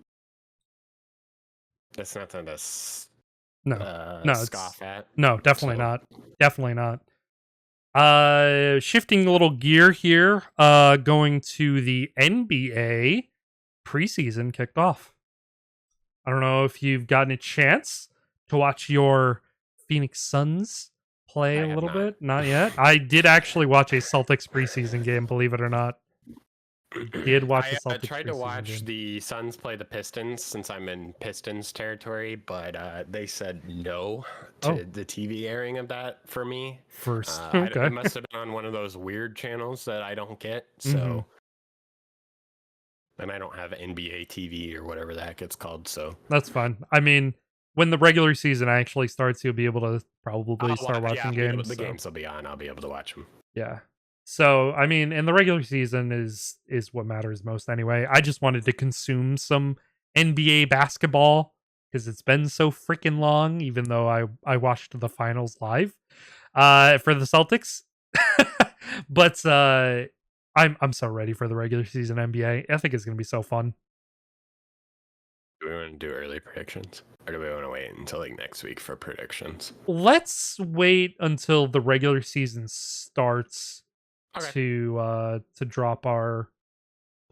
B: That's nothing to
A: No, no, it's
B: scoff at.
A: no, definitely
B: So
A: not, definitely not. Shifting a little gear here. Going to the NBA preseason kicked off. I don't know if you've gotten a chance to watch your Phoenix Suns play
B: I
A: a
B: have
A: little
B: not.
A: bit. Not yet. I did actually watch a Celtics preseason game, believe it or not. I did watch a
B: I
A: Celtics
B: tried to
A: preseason
B: watch
A: game.
B: the Suns play the Pistons since I'm in Pistons territory, but they said no
A: Oh,
B: to the TV airing of that for me.
A: first.
B: It
A: Okay.
B: must have been on one of those weird channels that I don't get.
A: Mm-hmm.
B: So, and I don't have NBA TV or whatever the heck it's called. So,
A: That's fine. I mean, when the regular season actually starts, you'll be able to probably start
B: yeah,
A: watching games.
B: the
A: So.
B: games will be on. I'll be able to watch them.
A: Yeah. So, I mean, and the regular season is what matters most anyway. I just wanted to consume some NBA basketball because it's been so freaking long, even though I watched the finals live for the Celtics. But I'm so ready for the regular season NBA. I think it's going to be so fun.
B: Do we want to do early predictions, or do we want to wait until like next week for predictions?
A: Let's wait until the regular season starts
B: Okay.
A: to drop our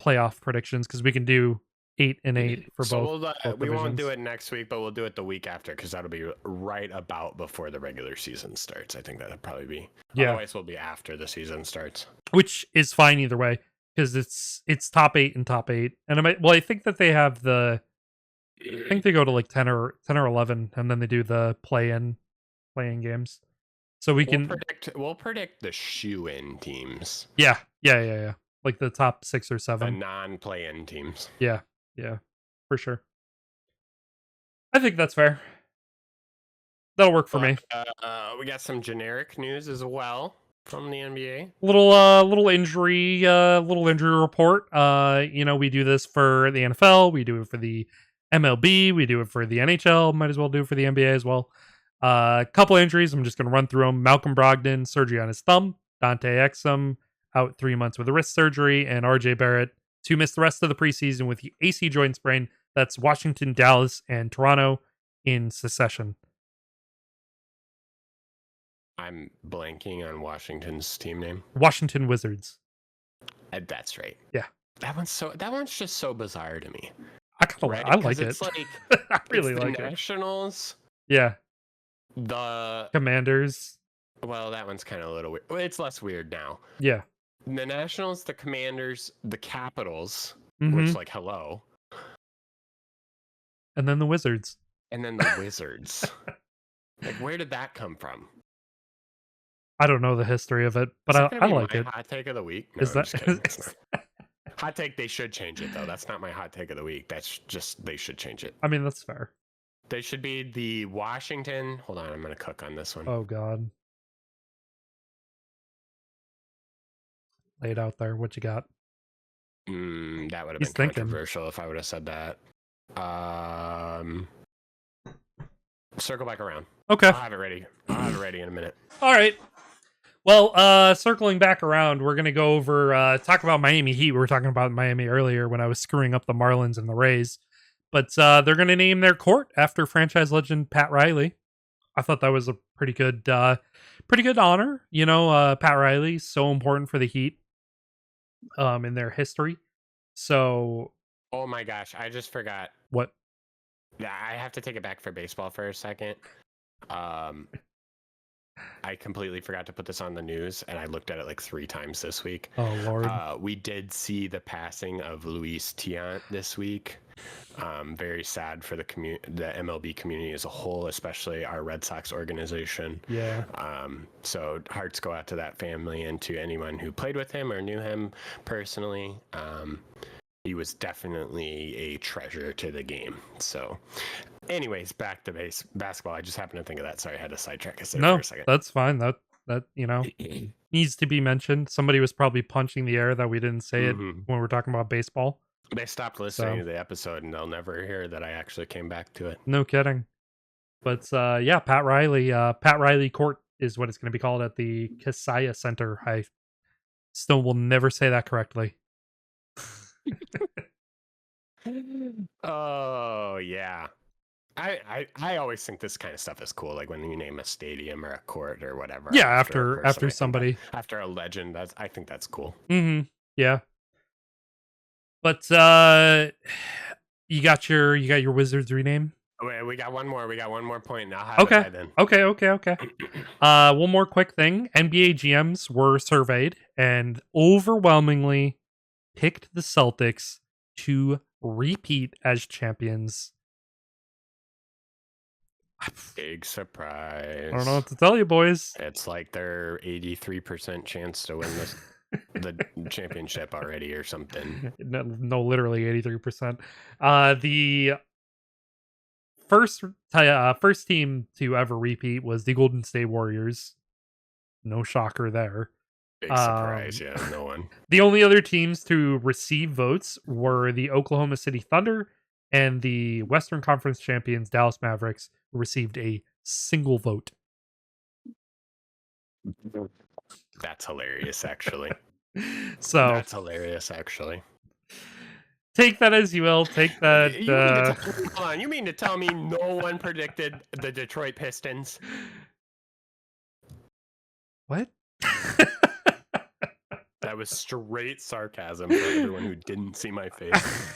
A: playoff predictions because we can do 8 and 8 for
B: So
A: both
B: we won't do
A: divisions.
B: it next week, but we'll do it the week after because that'll be right about before the regular season starts. I think that'll probably be.
A: Yeah,
B: Otherwise, we'll be after the season starts.
A: which is fine either way because it's top 8 and top 8, and I think that they have I think they go to like 10 or 11, and then they do the play in games. So we can
B: We'll predict the shoe-in teams,
A: yeah, like the top 6 or
B: the
A: 7.
B: non-play-in teams.
A: Yeah, for sure. I think that's fair. That'll work for me.
B: We got some generic news as well from the NBA.
A: Little injury report. We do this for the NFL, we do it for the MLB, we do it for the NHL, might as well do it for the NBA as well. Couple injuries, I'm just gonna run through them. Malcolm Brogdon, surgery on his thumb. Dante Exum out 3 months with a wrist surgery, and RJ Barrett to miss the rest of the preseason with the AC joint sprain. That's Washington, Dallas, and Toronto in succession.
B: I'm blanking on Washington's team name.
A: Washington Wizards.
B: That's right.
A: Yeah.
B: That one's just so bizarre to me.
A: I like it.
B: It's like
A: I really
B: it's the
A: like it.
B: Nationals.
A: Yeah.
B: The
A: Commanders.
B: Well, that one's kind of a little weird. Well, it's less weird now.
A: Yeah.
B: The Nationals, the Commanders, the Capitals,
A: Mhm.
B: which like hello,
A: And then the Wizards.
B: and then the Wizards. Like, where did that come from?
A: I don't know the history of it, but
B: Is that
A: I
B: gonna be
A: like
B: my
A: it.
B: hot take of the week? No,
A: Is
B: I'm
A: that
B: just kidding. It's not. Hot take, they should change it though. That's not my hot take of the week. That's just they should change it.
A: I mean, that's fair.
B: They should be the Washington. Hold on, I'm gonna cook on this one.
A: Oh god. Lay it out there. What you got?
B: That would have
A: He's
B: been
A: thinking.
B: controversial if I would have said that. Circle back around.
A: Okay.
B: I'll have it ready. In a minute.
A: All right. Well, circling back around, we're gonna go over talk about Miami Heat. We were talking about Miami earlier when I was screwing up the Marlins and the Rays, but they're gonna name their court after franchise legend Pat Riley. I thought that was a pretty good honor. Pat Riley so important for the Heat, in their history. So,
B: Oh my gosh, I just forgot.
A: what?
B: Yeah, I have to take it back for baseball for a second. I completely forgot to put this on the news, and I looked at it like 3 times this week.
A: Oh Lord.
B: We did see the passing of Luis Tiant this week. Very sad for the MLB community as a whole, especially our Red Sox organization.
A: Yeah.
B: So hearts go out to that family and to anyone who played with him or knew him personally. He was definitely a treasure to the game. So, anyways, back to basketball. I just happened to think of that. Sorry, I had to sidetrack us there for a second.
A: That's fine. That needs to be mentioned. Somebody was probably punching the air that we didn't say it when we're talking about baseball.
B: They stopped listening to the episode, and they'll never hear that I actually came back to it.
A: No kidding. But yeah, Pat Riley Court is what it's going to be called at the Kaseya Center. I still will never say that correctly.
B: Oh yeah, I always think this kind of stuff is cool, like when you name a stadium or a court or whatever
A: Yeah,
B: after a person.
A: after
B: I think
A: somebody.
B: after a legend, I think that's cool.
A: Mm-hmm. Yeah. But you got your Wizards rename?
B: Wait, we got one more. We got one more point. I'll have it
A: Okay.
B: by then.
A: Okay. One more quick thing. NBA GMs were surveyed and overwhelmingly picked the Celtics to repeat as champions.
B: Big surprise.
A: I don't know what to tell you, boys.
B: It's like their 83% chance to win the championship already or something.
A: No, literally 83%. The first team to ever repeat was the Golden State Warriors. No shocker there.
B: Big surprise, yeah, no one.
A: The only other teams to receive votes were the Oklahoma City Thunder and the Western Conference champions Dallas Mavericks, who received a single vote.
B: That's hilarious, actually.
A: So
B: that's hilarious, actually.
A: Take that as you will. Take that.
B: Hold on. You mean to tell me no one predicted the Detroit Pistons?
A: What?
B: That was straight sarcasm for everyone who didn't see my face.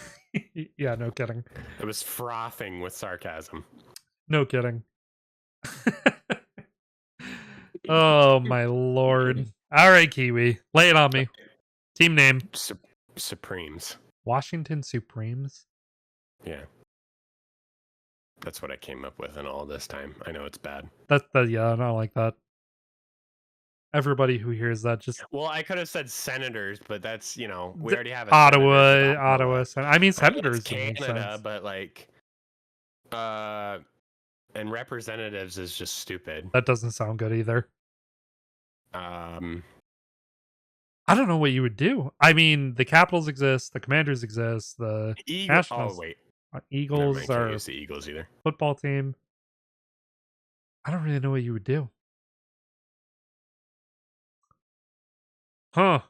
A: Yeah, no kidding.
B: It was frothing with sarcasm.
A: No kidding. Oh my lord. All right, Kiwi. Lay it on me. Team name.
B: Supremes.
A: Washington Supremes?
B: Yeah. That's what I came up with in all this time. I know it's bad.
A: Yeah, I don't like that. Everybody who hears that just...
B: Well, I could have said Senators, but that's, we already have a
A: Ottawa. I mean,
B: Senators.
A: Senators makes
B: Canada,
A: sense.
B: but like, and Representatives is just stupid.
A: That doesn't sound good either. I don't know what you would do. I mean, the Capitals exist, the Commanders exist, the Nationals.
B: Oh wait,
A: Eagles
B: are
A: are
B: the Eagles either.
A: Football team. I don't really know what you would do. Huh.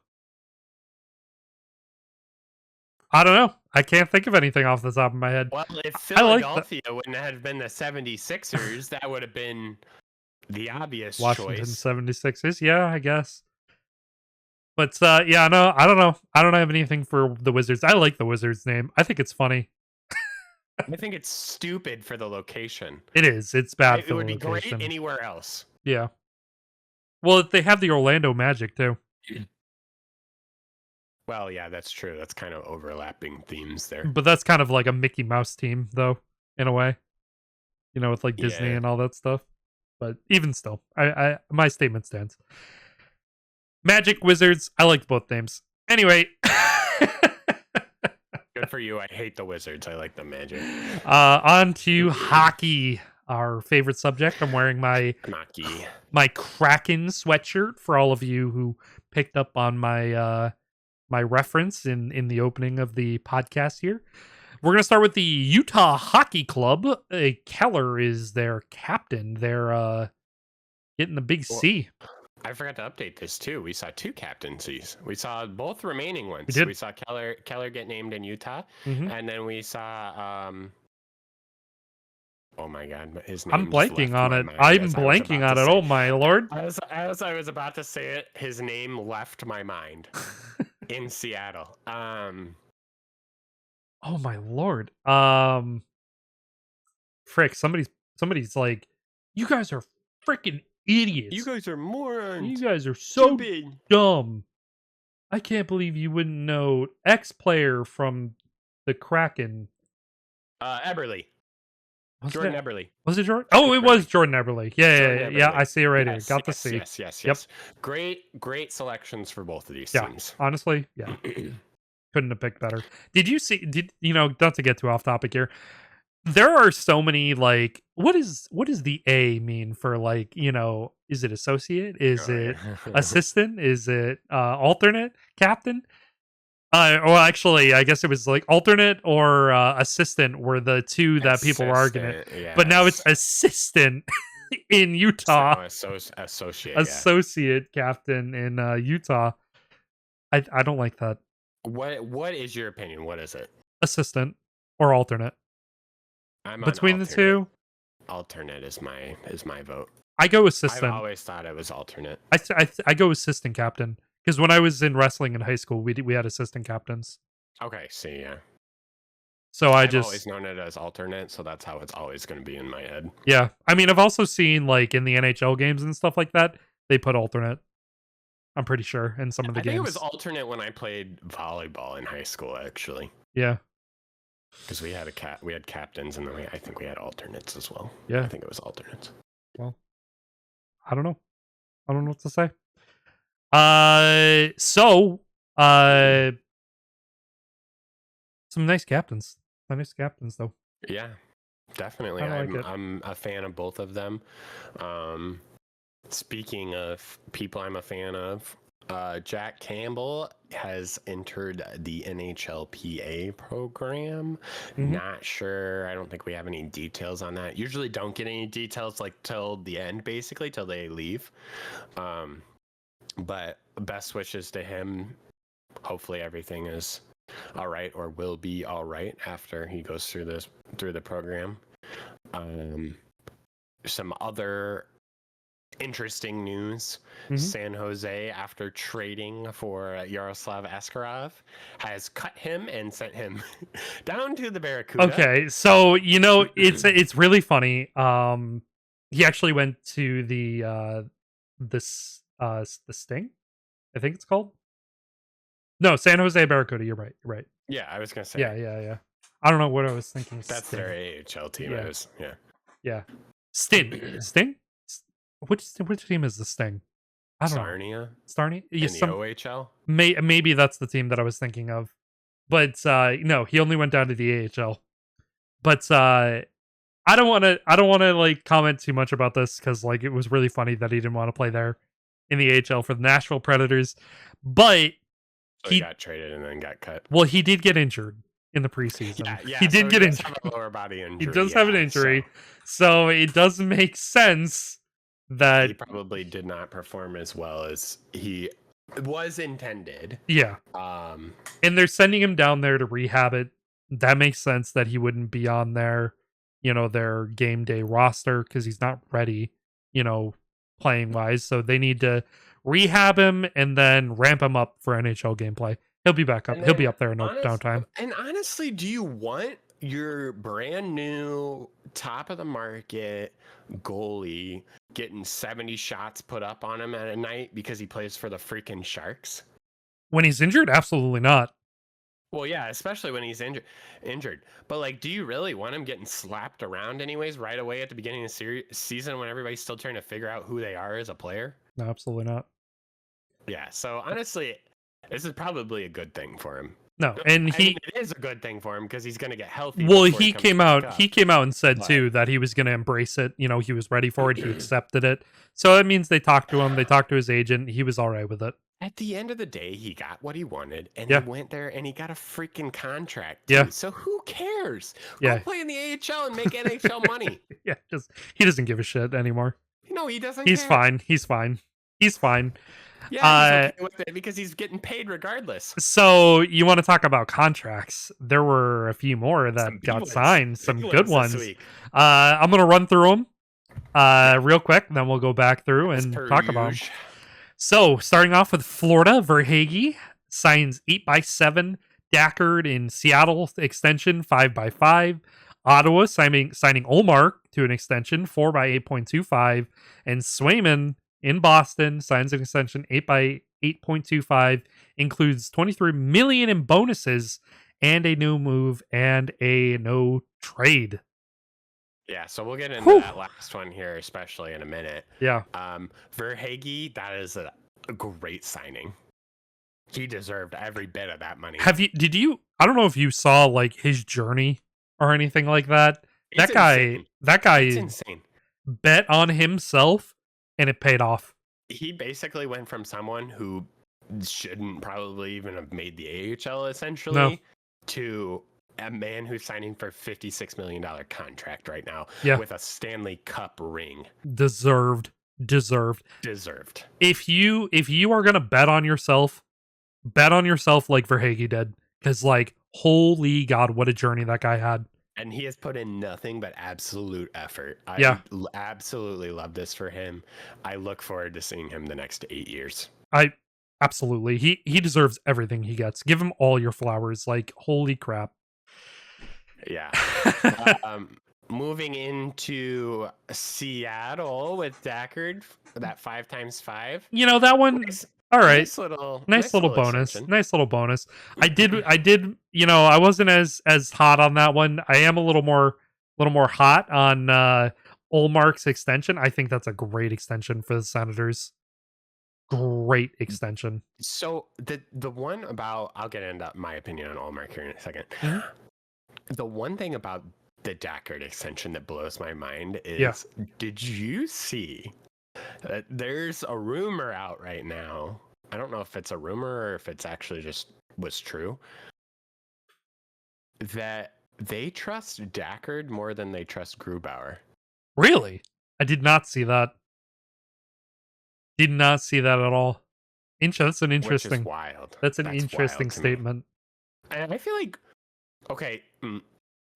A: I don't know. I can't think of anything off the top of my head.
B: Well, if Philadelphia wouldn't have been the 76ers, that would have been the obvious
A: Washington
B: choice.
A: 76ers, yeah, I guess. But yeah, no, I don't know. I don't have anything for the Wizards. I like the Wizards name. I think it's funny.
B: I think it's stupid for the location.
A: It is. It's bad for the location.
B: It would be great anywhere else.
A: Yeah. Well, they have the Orlando Magic too.
B: Well, yeah, that's true. That's kind of overlapping themes there.
A: But that's kind of like a Mickey Mouse team, though, in a way. With like Disney and all that stuff. But even still, I my statement stands. Magic, Wizards, I like both names. Anyway.
B: Good for you. I hate the Wizards. I like the Magic.
A: On to hockey, our favorite subject. I'm wearing my Kraken sweatshirt for all of you who picked up on my my reference in the opening of the podcast here. We're going to start with the Utah Hockey Club. Keller is their captain. They're getting the big C.
B: I forgot to update this too. We saw 2 captaincies. We saw both remaining ones.
A: We
B: We saw Keller get named in Utah, and then we saw oh my god, his name.
A: I'm blanking on it. I'm blanking on it. Oh my lord!
B: As I was about to say it, his name left my mind. In Seattle.
A: Oh my lord. Frick, somebody's like, you guys are freaking idiots.
B: You guys are morons.
A: You guys are so dumb. I can't believe you wouldn't know X-player from the Kraken.
B: Eberle. Jordan Eberle.
A: Was it Jordan? Oh, it was Jordan Eberle. Yeah. I see it right here. Got the C.
B: Yes. Yep. Great selections for both of these teams.
A: Honestly, yeah. Couldn't have picked better. Did you see? Not to get too off topic here. There are so many like, what is the A mean for, like, is it associate? Is it assistant? Is it alternate captain? Well, actually, I guess it was like alternate or assistant were the two that people were arguing. Yes. But now it's assistant in Utah.
B: So,
A: associate captain in Utah. I don't like that.
B: What is your opinion? What is it?
A: Assistant or alternate.
B: I'm on
A: between the
B: alternate.
A: two.
B: Alternate is my vote.
A: I go
B: I've
A: assistant.
B: always thought it was alternate.
A: I go assistant captain because when I was in wrestling in high school, we had assistant captains.
B: Okay, see, yeah.
A: So
B: I've always known it as alternate, so that's how it's always going to be in my head.
A: yeah. I mean, I've also seen like in the NHL games and stuff like that, they put alternate. I'm pretty sure in some of the games.
B: I think it was alternate when I played volleyball in high school, actually.
A: Yeah.
B: Because we had captains, and then I think we had alternates as well.
A: Yeah.
B: I think it was alternates.
A: Well, I don't know. I don't know what to say. Some nice captains. Nice captains, though.
B: Yeah, definitely. I'm a fan of both of them. Speaking of people I'm a fan of, Jack Campbell has entered the NHLPA program. Not sure. I don't think we have any details on that. Usually don't get any details like till the end, basically, till they leave. But best wishes to him. Hopefully everything is all right or will be all right after he goes through the program. Some other interesting news. San Jose, after trading for Yaroslav Askarov, has cut him and sent him down to the Barracuda.
A: Okay, so it's really funny. He actually went to the Sting, I think it's called. No, San Jose Barracuda. You're right.
B: Yeah, I was gonna say.
A: Yeah. I don't know what I was thinking.
B: That's
A: Sting.
B: their AHL team.
A: Yeah.
B: Yeah.
A: Sting. Which team is the Sting? I don't know. Sarnia?
B: Yeah, in the OHL?
A: Maybe that's the team that I was thinking of. But no, he only went down to the AHL. But I don't want to like comment too much about this cuz like it was really funny that he didn't want to play there in the AHL for the Nashville Predators. But
B: so he got traded and then got cut.
A: Well, he did get injured in the preseason.
B: Yeah,
A: he did get injured.
B: Have a lower body injury.
A: He does have an injury. So it does make sense that
B: he probably did not perform as well as he was intended.
A: Yeah. And they're sending him down there to rehab it. That makes sense that he wouldn't be on their game day roster because he's not ready, playing wise. So they need to rehab him and then ramp him up for NHL gameplay. He'll be back up. He'll be up there in no downtime.
B: And honestly, do you want your brand new top of the market goalie getting 70 shots put up on him at a night because he plays for the freaking Sharks?
A: When he's injured, absolutely not.
B: Well, yeah, especially when he's injured. But like, do you really want him getting slapped around anyways right away at the beginning of the season when everybody's still trying to figure out who they are as a player?
A: No, absolutely not.
B: Yeah, so honestly, this is probably a good thing for him.
A: No, and it
B: is a good thing for him because he's going to get healthy.
A: Well, he came out and said too that he was going to embrace it. He was ready for it. He accepted it. So that means they talked to him. They talked to his agent. He was all right with it.
B: At the end of the day, he got what he wanted, and he went there and he got a freaking contract.
A: Yeah.
B: So who cares?
A: Yeah.
B: Go play in the AHL and make NHL money.
A: Yeah. He doesn't give a shit anymore.
B: No, he doesn't.
A: He's fine. He's fine.
B: Yeah, he's okay with it because he's getting paid regardless.
A: So you want to talk about contracts? There were a few more that got signed. Some good ones. I'm gonna run through them real quick, then we'll go back through and talk about them. So starting off with Florida, Verhaeghe signs 8x7. Dackard in Seattle extension 5x5. Ottawa signing Olmark to an extension 4x8.25, and Swayman in Boston signs an extension 8x8.25, includes $23 million in bonuses and a no move and a no trade.
B: Yeah, so we'll get into that last one here, especially in a minute.
A: Yeah.
B: Verhaeghe, that is a great signing. He deserved every bit of that money.
A: Did you? I don't know if you saw like his journey or anything like that. That guy
B: is insane.
A: Bet on himself and it paid off.
B: He basically went from someone who shouldn't probably even have made the AHL essentially to a man who's signing for $56 million contract right now with a Stanley Cup ring.
A: Deserved. If you are gonna bet on yourself like Verhaeghe did, because like holy God, what a journey that guy had.
B: And he has put in nothing but absolute effort.
A: Yeah.
B: Absolutely love this for him. I look forward to seeing him the next 8 years.
A: I absolutely. He deserves everything he gets. Give him all your flowers. Like, holy crap.
B: Yeah. Um, moving into Seattle with Dackard, that 5x5.
A: You know, that one,
B: Nice,
A: all right.
B: nice little
A: Bonus.
B: extension.
A: Nice little bonus. I did, you know, I wasn't as hot on that one. I am a little more hot on Olmark's extension. I think that's a great extension for the Senators. Great extension.
B: So the one about, I'll get into my opinion on Allmark here in a second.
A: Mhm.
B: The one thing about the Dackard extension that blows my mind is,
A: Yeah.
B: did you see that there's a rumor out right now? I don't know if it's a rumor or if it's actually just was true, that they trust Dackard more than they trust Grubauer.
A: Really? I did not see that. Did not see that at all. That's an interesting.
B: Which is wild.
A: That's an
B: That's
A: interesting
B: wild to me.
A: statement.
B: And I feel like, okay, I'm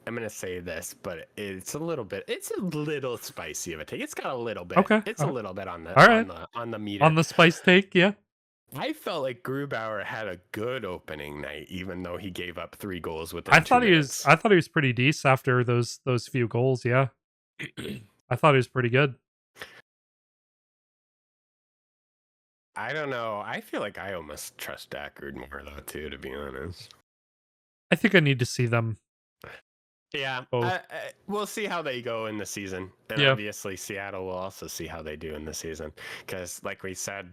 B: gonna say this, but it's a little spicy of a take. It's got a little bit.
A: Okay.
B: It's a little bit on the
A: All right.
B: on the meter.
A: On the spice take, yeah.
B: I felt like Grubauer had a good opening night, even though he gave up 3 goals within
A: I
B: 2
A: thought
B: minutes.
A: he was pretty decent after those few goals, yeah. I thought he was pretty good.
B: I don't know. I feel like I almost trust Dackard more though too, to be honest.
A: I think I need to see them.
B: Yeah, we'll see how they go in the season, and obviously Seattle will also see how they do in the season, because like we said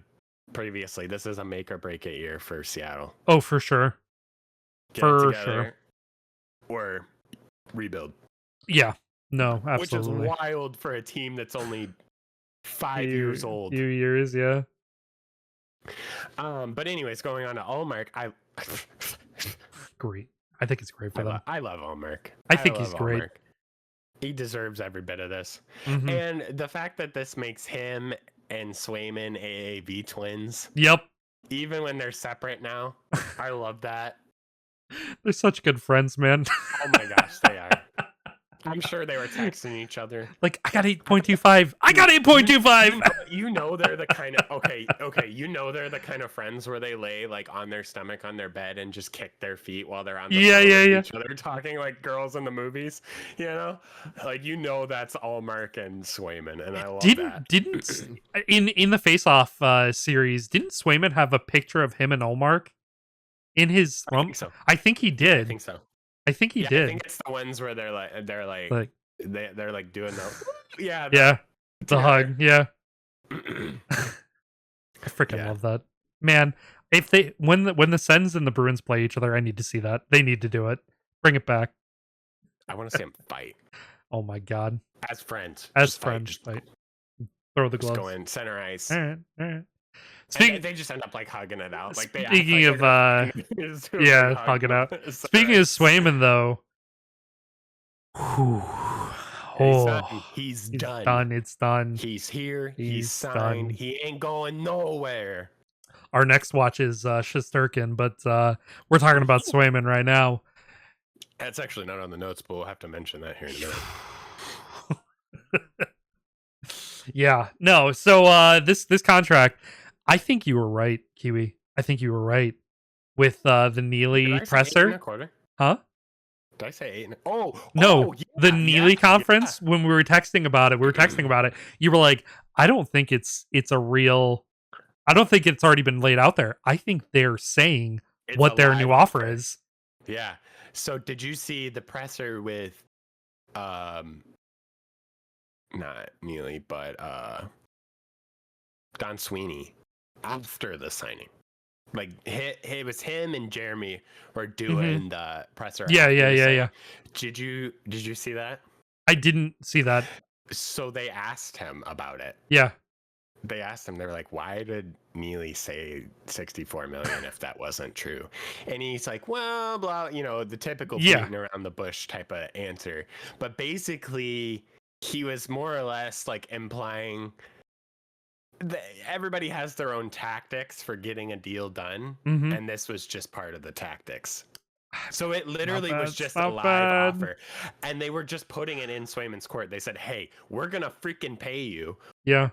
B: previously, this is a make or break it year for Seattle.
A: Oh, for sure. For sure.
B: Or rebuild.
A: Yeah. No, absolutely.
B: Which is wild for a team that's only 5 years old.
A: Few years, yeah.
B: But anyways, going on to Allmark,
A: Great. I think it's great for them.
B: I love Allmark.
A: I think he's great.
B: Allmark. He deserves every bit of this.
A: Mm-hmm.
B: And the fact that this makes him and Swayman AAV twins.
A: Yep.
B: Even when they're separate now. I love that.
A: They're such good friends, man.
B: Oh my gosh, they are. I'm sure they were texting each other.
A: Like, I got 8.25. I got 8.25.
B: You know they're the kind of okay. You know they're the kind of friends where they lay like on their stomach on their bed and just kick their feet while they're on the phone with each other, talking like girls in the movies. You know, like that's Allmark and Swayman, and I love that.
A: Didn't in the Face Off series? Didn't Swayman have a picture of him and Allmark in his room? I think he did.
B: I think so.
A: I think he did.
B: I think it's the ones where they're like they're like doing the
A: the hug. Yeah. I freaking love that, man. If they when the Sens and the Bruins play each other, I need to see that. They need to do it. Bring it back.
B: I want to see them fight.
A: Oh my god.
B: As friends.
A: Fight. Throw the gloves.
B: Just go in center ice.
A: All right.
B: They just end up like hugging it out. Like
A: speaking of hugging out. Speaking of Swayman though,
B: he's done.
A: It's done.
B: He's here. He's signed. Done. He ain't going nowhere.
A: Our next watch is Shesterkin, but we're talking about Swayman right now.
B: That's actually not on the notes, but we'll have to mention that here in a minute.
A: Yeah. No. So this contract, I think you were right, Kiwi. I think you were right with the Neely presser. Huh?
B: Did I say 8?
A: No, the Neely conference. When we were texting about it, you were like, I don't think it's already been laid out there. I think they're saying what their new offer is.
B: Yeah. So did you see the presser with not Neely, but Don Sweeney after the signing? Like it was him and Jeremy were doing the presser.
A: Yeah.
B: Did you see that?
A: I didn't see that.
B: So they asked him about it.
A: Yeah.
B: They asked him, they were like, why did Neely say 64 million if that wasn't true? And he's like, well, blah, the typical beating around the bush type of answer. But basically, he was more or less like implying that everybody has their own tactics for getting a deal done. And this was just part of the tactics. So it literally
A: bad,
B: was
A: it's
B: just a
A: not
B: live
A: bad.
B: offer. And they were just putting it in Swayman's court. They said, hey, we're going to freaking pay you.
A: Yeah.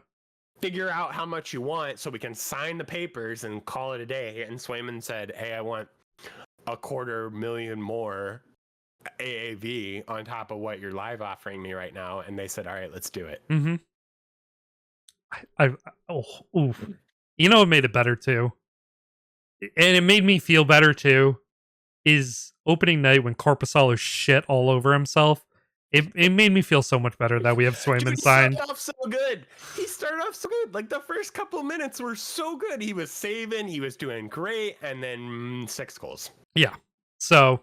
B: Figure out how much you want so we can sign the papers and call it a day. And Swayman said, hey, I want $250,000 more AAV on top of what you're live offering me right now. And they said, all right, let's do it.
A: Mm-hmm. Oof. You know what made it better too? And it made me feel better too, is opening night when Corpusalo shit all over himself. It made me feel so much better that we have Swayman
B: Dude, he
A: signed.
B: started off so good. He started off so good. Like the first couple of minutes were so good. He was saving, he was doing great, and then 6 goals.
A: Yeah. So,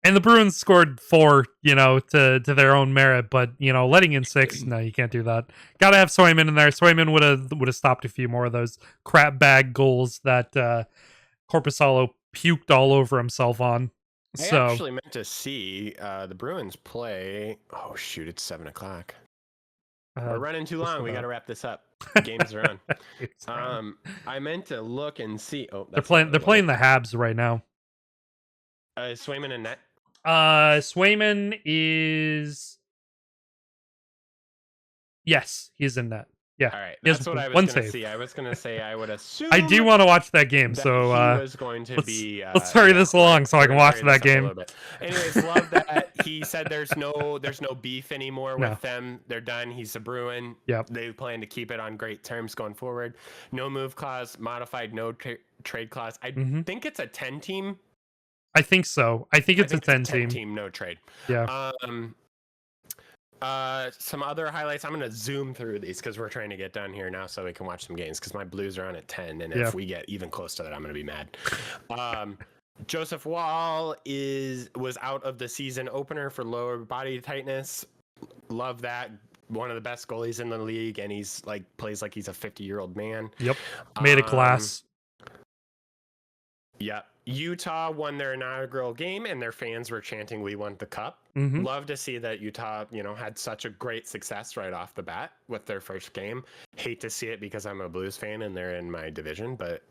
A: and the Bruins scored 4, to their own merit, but letting in 6, no, you can't do that. Got to have Swayman in there. Swayman would have stopped a few more of those crap bag goals that Corpusalo puked all over himself on.
B: I actually meant to see the Bruins play. Oh shoot, it's 7:00. We're running too long. We got to wrap this up. Games are on. I meant to look and see. Oh,
A: they're playing the Habs right now.
B: Is Swayman in net?
A: Swayman is. Yes, he's in net. Yeah.
B: All right. That's what I was going to see. I was going to say I would assume.
A: I do want to watch that game, so
B: he was going to be.
A: Let's hurry this along so I can watch that game.
B: Anyways, love that. He said there's no beef anymore with them. They're done. He's a Bruin.
A: Yep.
B: They plan to keep it on great terms going forward. No move clause, modified no trade clause. I think it's a 10-team.
A: I think so. I think it's a 10-team.
B: 10-team, no trade.
A: Yeah.
B: Some other highlights. I'm going to zoom through these because we're trying to get done here now so we can watch some games because my Blues are on at 10. And if we get even close to that, I'm going to be mad. Joseph Wall was out of the season opener for lower body tightness. Love that. One of the best goalies in the league. And he's plays like he's a 50-year-old man.
A: Yep. Made it glass.
B: Yep. Utah won their inaugural game and their fans were chanting, "We won the cup." Love to see that Utah, had such a great success right off the bat with their first game. Hate to see it because I'm a Blues fan and they're in my division, but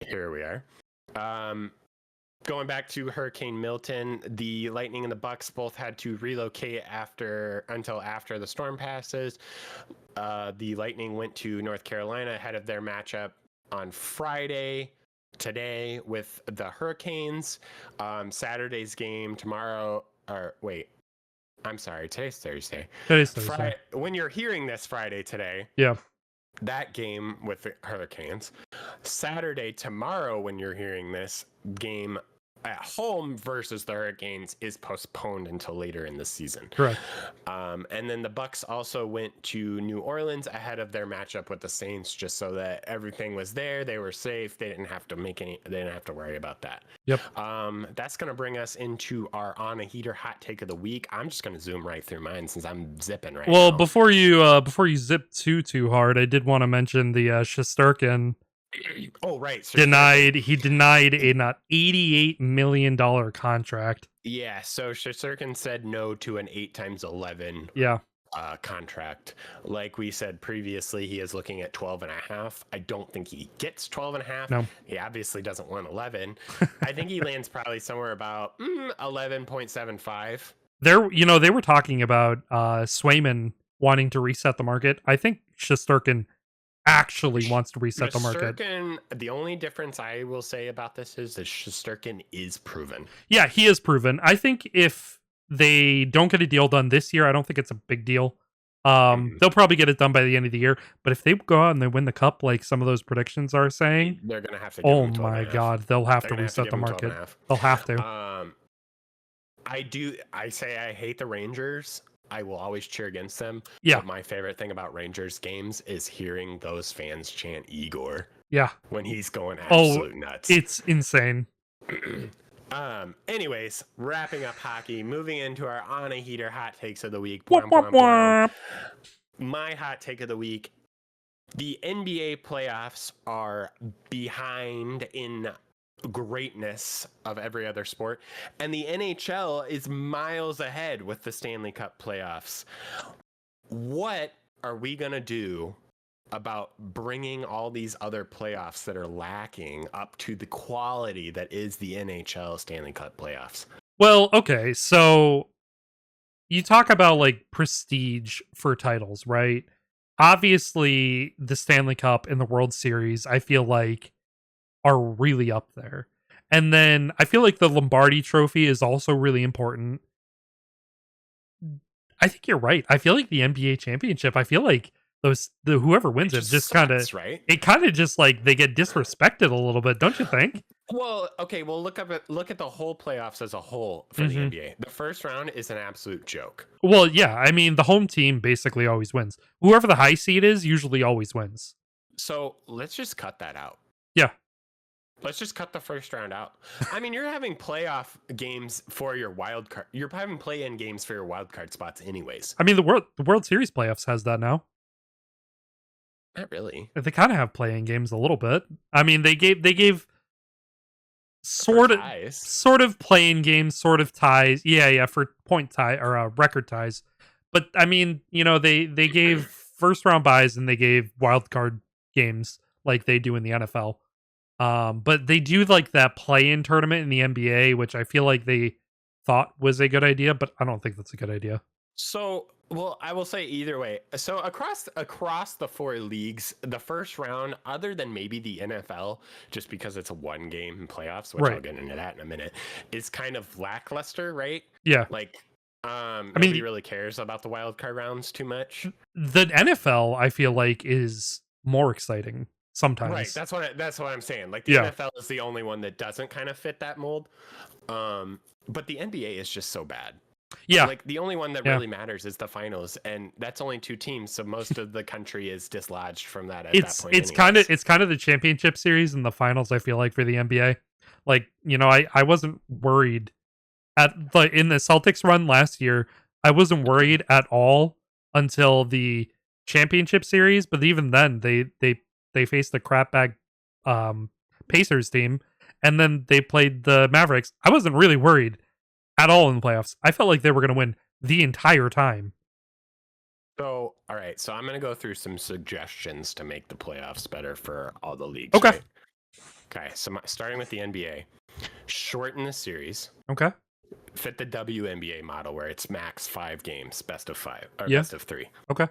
B: here we are. Going back to Hurricane Milton, the Lightning and the Bucks both had to relocate until after the storm passes. The Lightning went to North Carolina ahead of their matchup on Friday. Today with the Hurricanes. Saturday's game tomorrow, I'm sorry, today's Thursday. Friday, when you're hearing this Friday today, that game with the Hurricanes. Saturday, tomorrow, when you're hearing this game at home versus the Hurricanes is postponed until later in the season.
A: Correct.
B: And then the Bucks also went to New Orleans ahead of their matchup with the Saints, just so that everything was there. They were safe. They didn't have to worry about that.
A: Yep.
B: That's going to bring us into our On a Heater hot take of the week. I'm just going to zoom right through mine since I'm zipping right now.
A: Well, before you zip too hard, I did want to mention the Shesterkin.
B: Oh, right.
A: He denied an $88 million contract.
B: Yeah, so Shesterkin said no to an 8x11 contract. Like we said previously, he is looking at 12.5. I don't think he gets 12.5.
A: No.
B: He obviously doesn't want 11. I think he lands probably somewhere about 11.75.
A: They were talking about Swayman wanting to reset the market. I think Shesterkin actually wants to reset the market.
B: The only difference I will say about this is that Shesterkin is proven. Yeah,
A: he is proven. I think if they don't get a deal done this year, I don't think it's a big deal. They'll probably get it done by the end of the year. But if they go out and they win the cup, like some of those predictions are saying,
B: they're gonna have to.
A: Oh my god, they'll have to reset the market. They'll have to.
B: I say I hate the Rangers. I will always cheer against them.
A: Yeah.
B: But my favorite thing about Rangers games is hearing those fans chant Igor.
A: Yeah.
B: When he's going absolute nuts.
A: It's insane.
B: Anyways, wrapping up hockey, moving into our On a Heater hot takes of the week. My hot take of the week: the NBA playoffs are behind in greatness of every other sport, and the NHL is miles ahead with the Stanley Cup playoffs. What are we gonna do about bringing all these other playoffs that are lacking up to the quality that is the NHL Stanley Cup playoffs.
A: Well, okay, so you talk about like prestige for titles, right? Obviously, the Stanley Cup and the World Series, I feel like, are really up there. And then I feel like the Lombardi Trophy is also really important. I think you're right. I feel like the NBA championship, I feel like the whoever wins it just kind of,
B: sucks, right?
A: it kind of just like they get disrespected a little bit, don't you think?
B: Well, okay, well look at the whole playoffs as a whole for the NBA. The first round is an absolute joke.
A: Well, yeah, I mean the home team basically always wins. Whoever the high seed is usually always wins.
B: So let's just cut that out.
A: Yeah.
B: Let's just cut the first round out. I mean, you're having playoff games for your wild card. You're having play-in games for your wild card spots, anyways.
A: I mean the World Series playoffs has that now.
B: Not really.
A: They kind of have playing games a little bit. I mean, they gave sort of playing games, sort of ties. Yeah, for point tie or record ties. But I mean, they gave first round buys and they gave wild card games like they do in the NFL. But they do like that play-in tournament in the NBA, which I feel like they thought was a good idea, but I don't think that's a good idea.
B: So, well, I will say either way. So across the four leagues, the first round, other than maybe the NFL, just because it's a one game playoffs, which I'll get into that in a minute, is kind of lackluster, right?
A: Yeah.
B: Like, nobody really cares about the wild card rounds too much.
A: The NFL, I feel like, is more exciting sometimes.
B: Right. That's what I'm saying. Like the NFL is the only one that doesn't kind of fit that mold. But the NBA is just so bad.
A: Yeah.
B: Like the only one that really matters is the finals, and that's only two teams, so most of the country is dislodged from that at that point.
A: It's kind of the championship series and the finals, I feel like, for the NBA. Like, I wasn't worried in the Celtics run last year, I wasn't worried at all until the championship series, but even then they faced the crapbag Pacers team, and then they played the Mavericks. I wasn't really worried at all in the playoffs. I felt like they were going to win the entire time.
B: So, all right. So I'm going to go through some suggestions to make the playoffs better for all the leagues.
A: Okay.
B: Right? Okay. So starting with the NBA, shorten the series.
A: Okay.
B: Fit the WNBA model where it's max 5 games, best of 5 or best of 3.
A: Okay.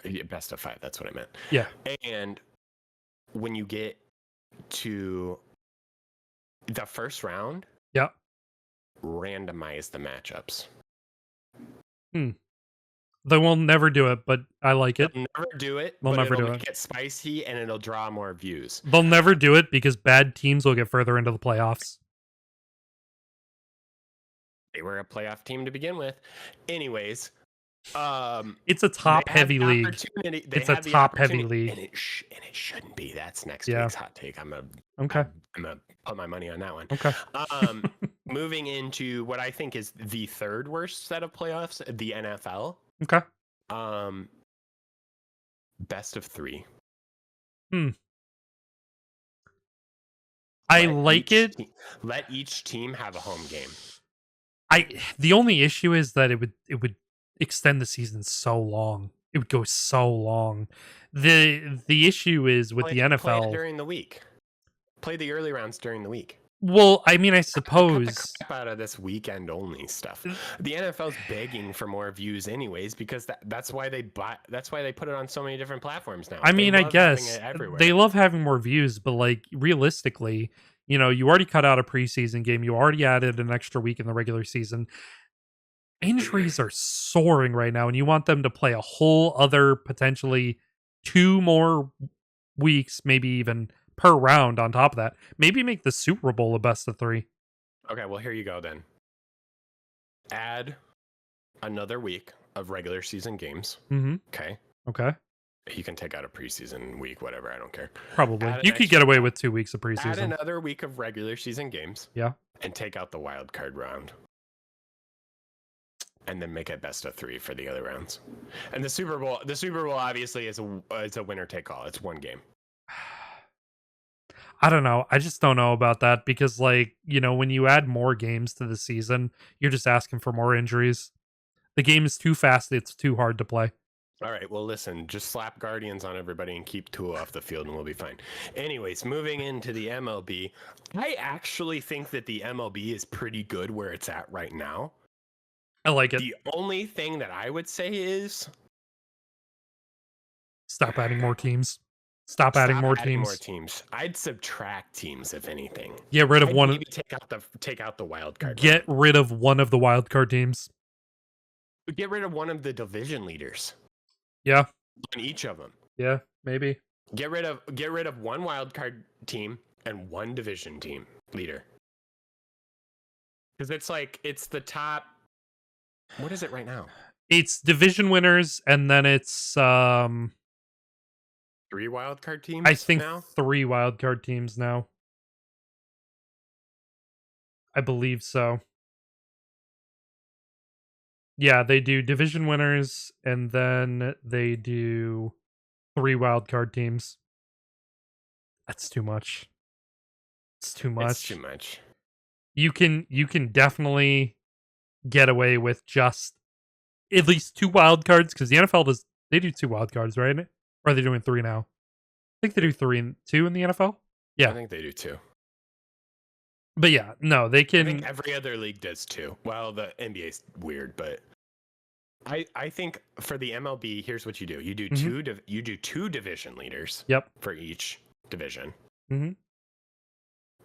B: Yeah, best of 5. That's what I meant.
A: Yeah.
B: And when you get to the first round, randomize the matchups.
A: They will never do it, but I like it.
B: They'll never do it.
A: They'll never do it.
B: It'll make it spicy and it'll draw more views.
A: They'll never do it because bad teams will get further into the playoffs.
B: They were a playoff team to begin with. Anyways,
A: it's a top-heavy league. It's a top-heavy league,
B: and it shouldn't be. That's next week's hot take. I'm gonna put my money on that one.
A: Okay.
B: Moving into what I think is the third worst set of playoffs, the NFL.
A: Okay.
B: Best of 3.
A: I like it.
B: Let each team have a home game.
A: The only issue is that it would extend the season so long. It would go so long. The issue is with the NFL
B: play during the week. Play the early rounds during the week.
A: Well, I mean, I suppose
B: cut the crap out of this weekend only stuff. The NFL's begging for more views, anyways, because that's why they put it on so many different platforms now.
A: I mean, I guess they love having more views, but like realistically, you already cut out a preseason game. You already added an extra week in the regular season. Injuries are soaring right now, and you want them to play a whole other potentially 2 more weeks, maybe even per round on top of that. Maybe make the Super Bowl a best of 3.
B: Okay, well, here you go then. Add another week of regular season games. Okay. You can take out a preseason week, whatever. I don't care.
A: Probably. You could get away with 2 weeks of preseason.
B: Add another week of regular season games.
A: Yeah.
B: And take out the wild card round. And then make it best of 3 for the other rounds. And the Super Bowl obviously is a winner take all. It's one game.
A: I don't know. I just don't know about that because, like, when you add more games to the season, you're just asking for more injuries. The game is too fast. It's too hard to play.
B: All right, well, listen, just slap Guardians on everybody and keep Tua off the field and we'll be fine. Anyways, moving into the MLB, I actually think that the MLB is pretty good where it's at right now.
A: I like it.
B: The only thing that I would say is
A: Stop adding more teams. Stop adding more teams.
B: teams. I'd subtract teams if anything.
A: Get rid of
B: I'd
A: one.
B: maybe take out the wild card.
A: Get rid of one of the wild card teams.
B: Get rid of one of the division leaders.
A: Yeah.
B: On each of them.
A: Yeah, maybe.
B: Get rid of one wild card team and one division team leader. Because it's the top. What is it right now?
A: It's division winners, and then it's
B: 3 wild card teams.
A: I think
B: now?
A: 3 wild card teams now. I believe so. Yeah, they do division winners, and then they do 3 wild card teams. That's too much. It's too much.
B: It's too much.
A: You can definitely get away with just at least 2 wild cards, because the NFL they do 2 wild cards, right? Or are they doing 3 now? I think they do 3 and 2 in the NFL. Yeah,
B: I think they do 2.
A: But yeah, no, they can.
B: I think every other league does 2. Well, the NBA's weird, but I think for the MLB, here's what you do: you do two division leaders.
A: Yep.
B: For each division.
A: Mm-hmm.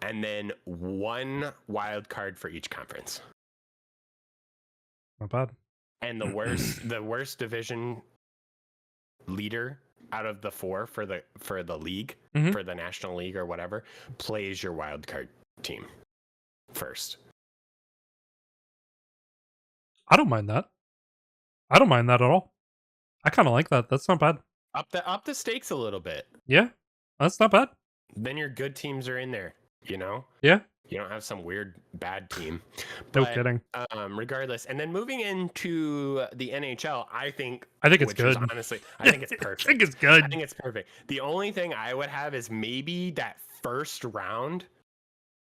B: And then 1 wild card for each conference.
A: Not bad.
B: And the worst division leader out of the 4 for the league, for the National League or whatever, plays your wild card team first.
A: I don't mind that. I don't mind that at all. I kind of like that. That's not bad.
B: Up the stakes a little bit.
A: Yeah, that's not bad.
B: Then your good teams are in there, you know?
A: Yeah.
B: You don't have some weird bad team.
A: No kidding.
B: Regardless, and then moving into the NHL, I think
A: it's good.
B: Honestly, I think it's perfect.
A: I think it's good.
B: I think it's perfect. The only thing I would have is maybe that first round,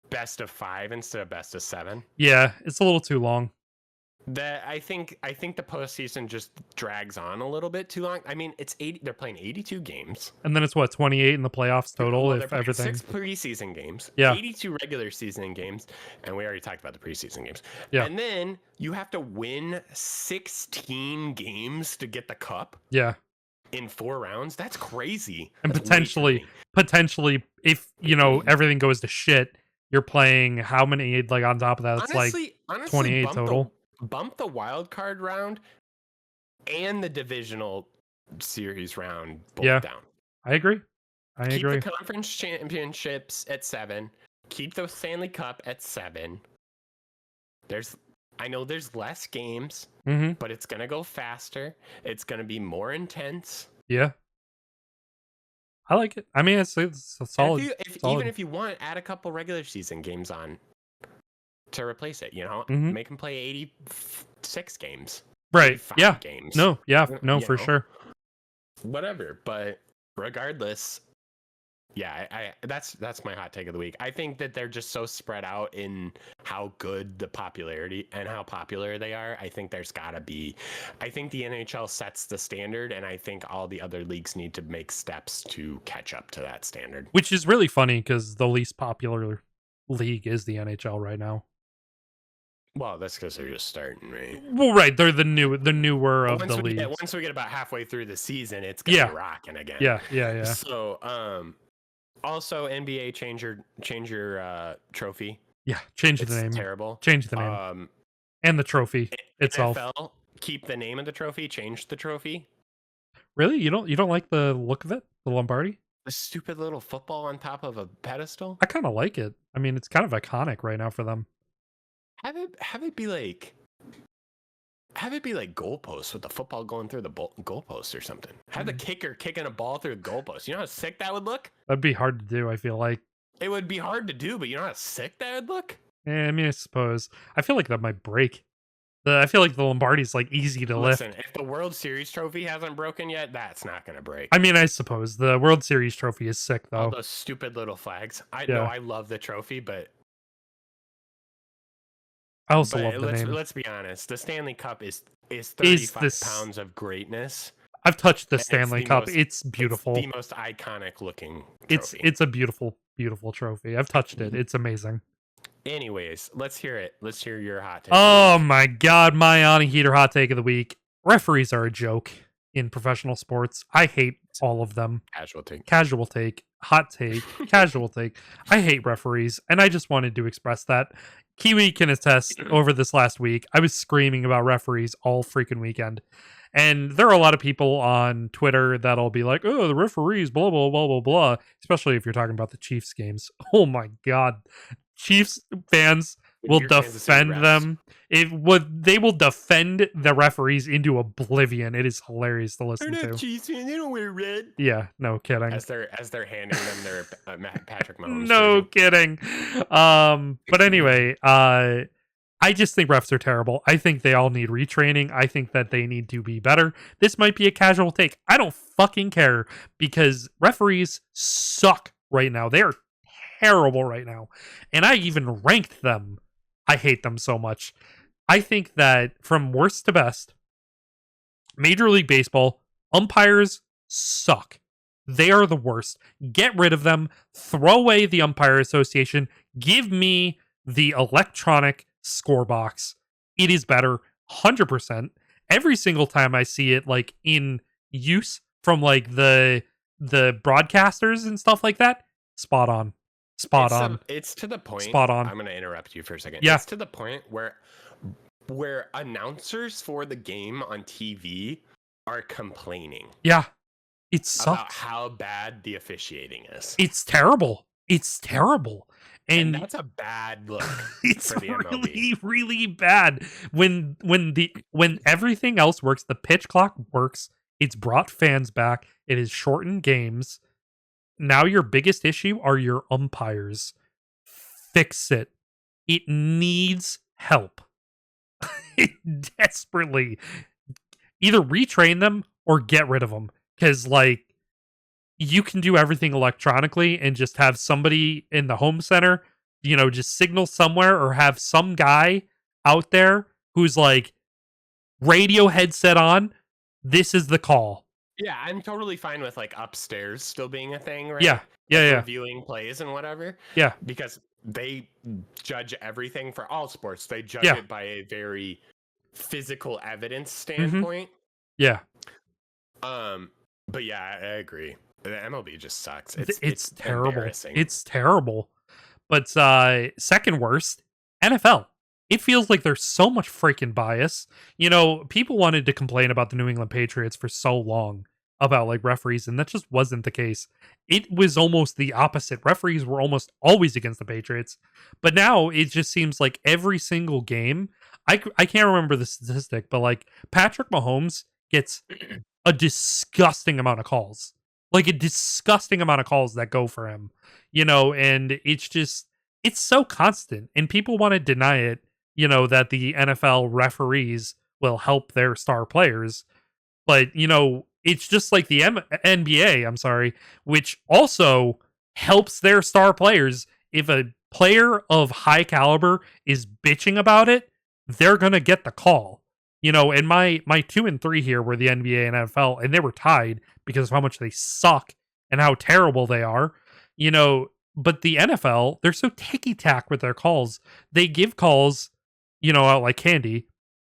B: best of 5 instead of best of 7.
A: Yeah, it's a little too long.
B: I think the postseason just drags on a little bit too long. I mean, it's 80. They're playing 82 games,
A: and then it's 28 in the playoffs total.
B: Well,
A: if everything,
B: 6 preseason games,
A: yeah,
B: 82 regular season games, and we already talked about the preseason games.
A: Yeah,
B: and then you have to win 16 games to get the cup.
A: Yeah,
B: in 4 rounds. That's crazy.
A: And
B: That's
A: potentially, if everything goes to shit, you're playing how many? Like on top of that, it's honestly, 28 total.
B: Bump the wild card round and the divisional series round both down.
A: I agree.
B: Keep the conference championships at 7. Keep the Stanley Cup at 7. I know there's less games, but it's gonna go faster. It's gonna be more intense.
A: Yeah, I like it. I mean, it's a solid.
B: Even if you want, add a couple regular season games on to replace it, make them play 86 games,
A: right? Yeah,
B: games.
A: No, for sure.
B: Whatever, but regardless, yeah, that's my hot take of the week. I think that they're just so spread out in how good the popularity and how popular they are. I think there's gotta be. I think the NHL sets the standard, and I think all the other leagues need to make steps to catch up to that standard.
A: Which is really funny because the least popular league is the NHL right now.
B: Well, that's because they're just starting, right?
A: Well, right, they're the newer of the leagues.
B: Once we get about halfway through the season, it's gonna be rocking again.
A: Yeah.
B: So, also NBA change your trophy.
A: Yeah, change the name.
B: Terrible.
A: Change the name. And the trophy itself.
B: NFL, keep the name of the trophy. Change the trophy.
A: Really, you don't like the look of it, the Lombardi?
B: The stupid little football on top of a pedestal.
A: I kind of like it. I mean, it's kind of iconic right now for them.
B: Have it be like goalposts with the football going through the goalpost or something. Have the kicker kicking a ball through the goalpost. You know how sick that would look?
A: That'd be hard to do, I feel like.
B: It would be hard to do, but you know how sick that would look?
A: I mean, I suppose. I feel like that might break. I feel like the Lombardi's easy to lift.
B: Listen, if the World Series trophy hasn't broken yet, that's not going to break.
A: I mean, I suppose. The World Series trophy is sick, though.
B: All those stupid little flags. I know I love the trophy, but...
A: I also love the name.
B: Let's be honest. The Stanley Cup is 35 pounds of greatness.
A: I've touched the
B: And
A: Stanley Cup. It's
B: it's
A: beautiful.
B: the most iconic looking
A: It's
B: trophy.
A: it's a beautiful, beautiful trophy. I've touched it. It's amazing.
B: Anyways, let's hear it. Let's hear your hot take of
A: Oh
B: the week.
A: my god, my Ani Heater hot take of the week. Referees are a joke in professional sports. I hate all of them.
B: Casual take.
A: Casual take, hot take, casual take. I hate referees, and I just wanted to express that. Kiwi can attest over this last week. I was screaming about referees all freaking weekend. And there are a lot of people on Twitter that'll be like, oh, the referees, blah, blah, blah, blah, blah. Especially if you're talking about the Chiefs games. Oh my God. Chiefs fans will
B: Your Kansas City
A: defend
B: refs.
A: them. They will defend the referees into oblivion. It is hilarious to listen
B: They're
A: to.
B: not Chiefs fans. They don't wear red.
A: Yeah, no kidding.
B: As they're handing them their Patrick Mahomes.
A: No
B: jersey.
A: kidding. But anyway, I just think refs are terrible. I think they all need retraining. I think that they need to be better. This might be a casual take. I don't fucking care because referees suck right now. They are terrible right now. And I even ranked them. I hate them so much. I think that from worst to best, Major League Baseball, umpires suck. They are the worst. Get rid of them. Throw away the Umpire Association. Give me the electronic score box. It is better 100%. Every single time I see it like in use from like the broadcasters and stuff like that, spot on. Spot on.
B: It's to the point.
A: Spot on.
B: I'm going to interrupt you for a second.
A: Yeah.
B: It's to the point where announcers for the game on TV are complaining.
A: Yeah. It sucks.
B: About how bad the officiating is.
A: It's terrible. It's terrible.
B: And that's a bad look
A: it's
B: for the MLB.
A: really, really bad. When everything else works, the pitch clock works, it's brought fans back, it has shortened games. Now your biggest issue are your umpires. Fix it. It needs help. It desperately. Either retrain them or get rid of them. Because, like, you can do everything electronically and just have somebody in the home center, just signal somewhere or have some guy out there who's like, radio headset on, this is the call.
B: Yeah, I'm totally fine with like upstairs still being a thing, right?
A: Yeah, yeah.
B: Reviewing plays and whatever.
A: Yeah.
B: Because they judge everything for all sports. They judge it by a very physical evidence standpoint.
A: Yeah.
B: But yeah, I agree. The MLB just sucks.
A: It's terrible.
B: Embarrassing.
A: It's terrible. But second worst, NFL. It feels like there's so much freaking bias. People wanted to complain about the New England Patriots for so long about like referees, and that just wasn't the case. It was almost the opposite. Referees were almost always against the Patriots. But now it just seems like every single game, I can't remember the statistic, but like Patrick Mahomes gets a disgusting amount of calls. Like a disgusting amount of calls that go for him. And it's so constant. And people want to deny it, that the NFL referees will help their star players. But, it's just like the NBA, I'm sorry, which also helps their star players. If a player of high caliber is bitching about it, they're going to get the call. And my 2 and 3 here were the NBA and NFL, and they were tied because of how much they suck and how terrible they are. But the NFL, they're so ticky-tack with their calls. They give calls, out like candy,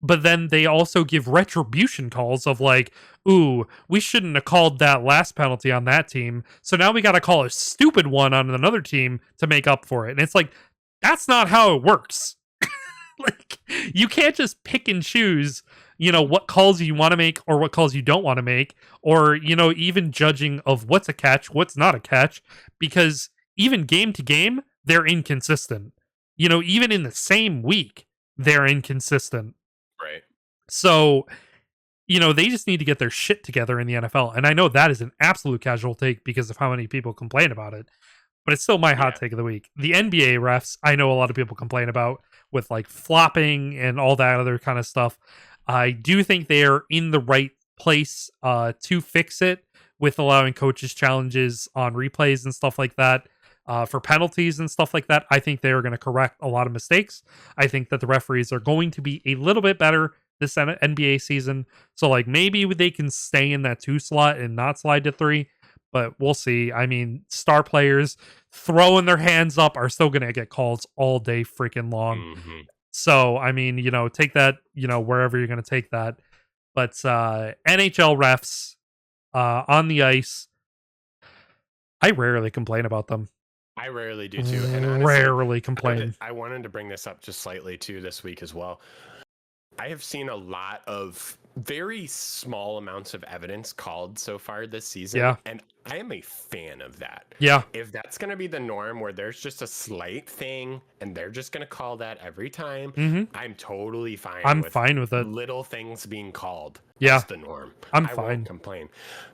A: but then they also give retribution calls of like, ooh, we shouldn't have called that last penalty on that team, so now we got to call a stupid one on another team to make up for it. And it's like, that's not how it works. Like, you can't just pick and choose, what calls you want to make or what calls you don't want to make, or, even judging of what's a catch, what's not a catch, because even game to game, they're inconsistent. Even in the same week, they're inconsistent.
B: Right.
A: So, they just need to get their shit together in the NFL. And I know that is an absolute casual take because of how many people complain about it, but it's still my hot take of the week. The NBA refs, I know a lot of people complain about with like flopping and all that other kind of stuff. I do think they are in the right place to fix it with allowing coaches challenges on replays and stuff like that. For penalties and stuff like that, I think they are going to correct a lot of mistakes. I think that the referees are going to be a little bit better this NBA season. So like maybe they can stay in that 2 slot and not slide to 3, but we'll see. I mean, star players throwing their hands up are still going to get calls all day freaking long.
B: Mm-hmm.
A: So, I mean, take that, wherever you're going to take that. But NHL refs on the ice, I rarely complain about them.
B: I rarely do too. And honestly,
A: rarely complain.
B: I wanted to bring this up just slightly too this week as well. I have seen a lot of very small amounts of evidence called so far this season.
A: Yeah.
B: And I am a fan of that.
A: Yeah.
B: If that's going to be the norm where there's just a slight thing and they're just going to call that every time, I'm totally fine.
A: I'm fine with it.
B: Little things being called.
A: Yeah.
B: That's the norm.
A: I
B: fine. Won't complain.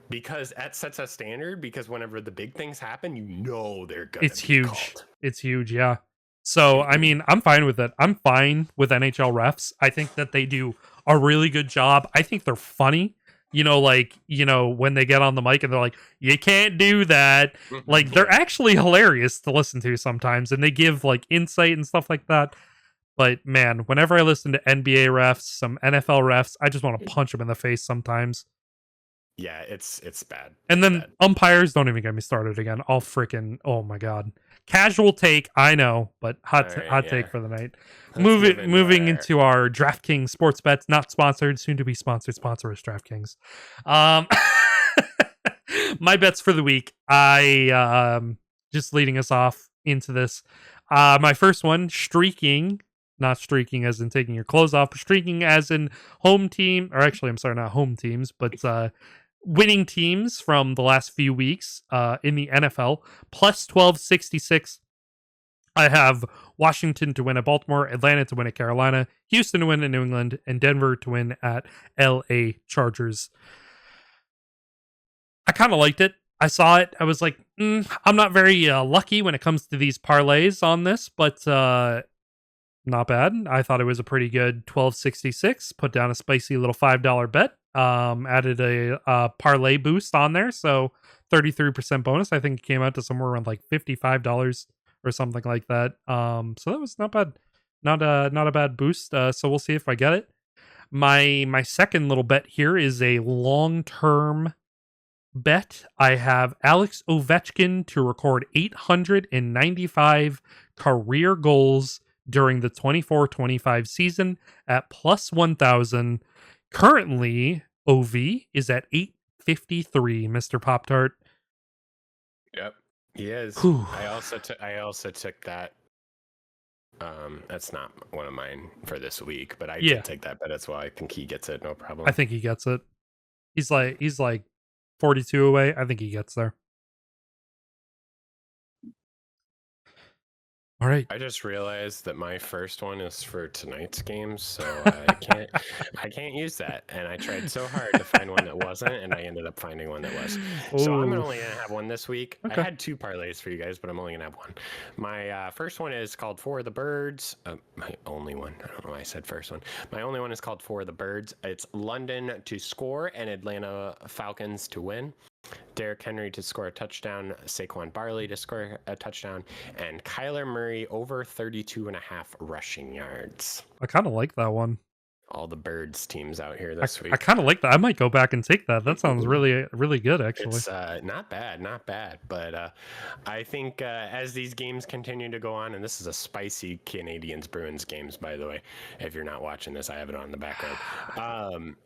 B: Because that sets a standard, because whenever the big things happen, they're going to be
A: huge.
B: called.
A: It's huge, yeah. So, I mean, I'm fine with it. I'm fine with NHL refs. I think that they do a really good job. I think they're funny. When they get on the mic and they're like, you can't do that. Like, they're actually hilarious to listen to sometimes, and they give, like, insight and stuff like that. But, man, whenever I listen to NBA refs, some NFL refs, I just want to punch them in the face sometimes.
B: Yeah, it's bad.
A: And then umpires, don't even get me started again. All freaking, oh my god. Casual take, I know, but hot take for the night. Moving into our DraftKings sports bets, not sponsored, soon to be sponsored. Sponsor us, DraftKings. My bets for the week. Just leading us off into this. My first one, streaking. Not streaking as in taking your clothes off, but streaking as in home team, or actually, I'm sorry, not home teams, but winning teams from the last few weeks in the NFL, plus 1266. I have Washington to win at Baltimore, Atlanta to win at Carolina, Houston to win at New England, and Denver to win at LA Chargers. I kind of liked it. I saw it. I was like, I'm not very lucky when it comes to these parlays on this, but not bad. I thought it was a pretty good 1266. Put down a spicy little $5 bet. Added a parlay boost on there, so 33% bonus. I think it came out to somewhere around like $55 or something like that. So that was not bad. Not a bad boost. So we'll see if I get it. My second little bet here is a long-term bet. I have Alex Ovechkin to record 895 career goals during the 24-25 season at plus 1,000. Currently, OV is at 853, Mr. Pop-Tart.
B: Yep, he is. I also took that. That's not one of mine for this week, but I did take that bet as well. I think he gets it, no problem.
A: I think he gets it. He's like 42 away. I think he gets there. All right.
B: I just realized that my first one is for tonight's games, so I can't use that. And I tried so hard to find one that wasn't, and I ended up finding one that was. So I'm only gonna have one this week. Okay. I had 2 parlays for you guys, but I'm only gonna have one. My first one is called For the Birds. My only one. I don't know why I said first one. My only one is called For the Birds. It's London to score and Atlanta Falcons to win. Derrick Henry to score a touchdown, Saquon Barkley to score a touchdown, and Kyler Murray over 32.5 rushing yards.
A: I kind of like that one.
B: All the Birds teams out here this week.
A: I kind of like that. I might go back and take that. That sounds really, really good, actually.
B: It's not bad. But I think as these games continue to go on, and this is a spicy Canadians-Bruins games, by the way. If you're not watching this, I have it on the background.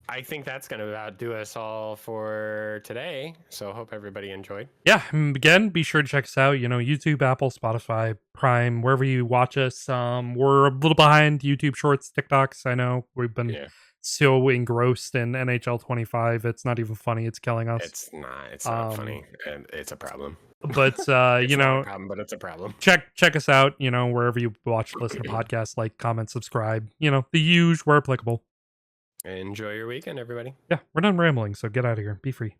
B: I think that's going to about do us all for today. So hope everybody enjoyed.
A: Yeah. Again, be sure to check us out. YouTube, Apple, Spotify, Prime, wherever you watch us. We're a little behind YouTube Shorts, TikToks. I know we've been so engrossed in NHL 25. It's not even funny. It's killing us.
B: It's not funny. And it's a problem.
A: But
B: it's not a problem, but it's a problem.
A: Check us out. Wherever you watch, listen to podcasts, like, comment, subscribe. The huge where applicable.
B: Enjoy your weekend, everybody.
A: Yeah, we're done rambling, so get out of here. Be free.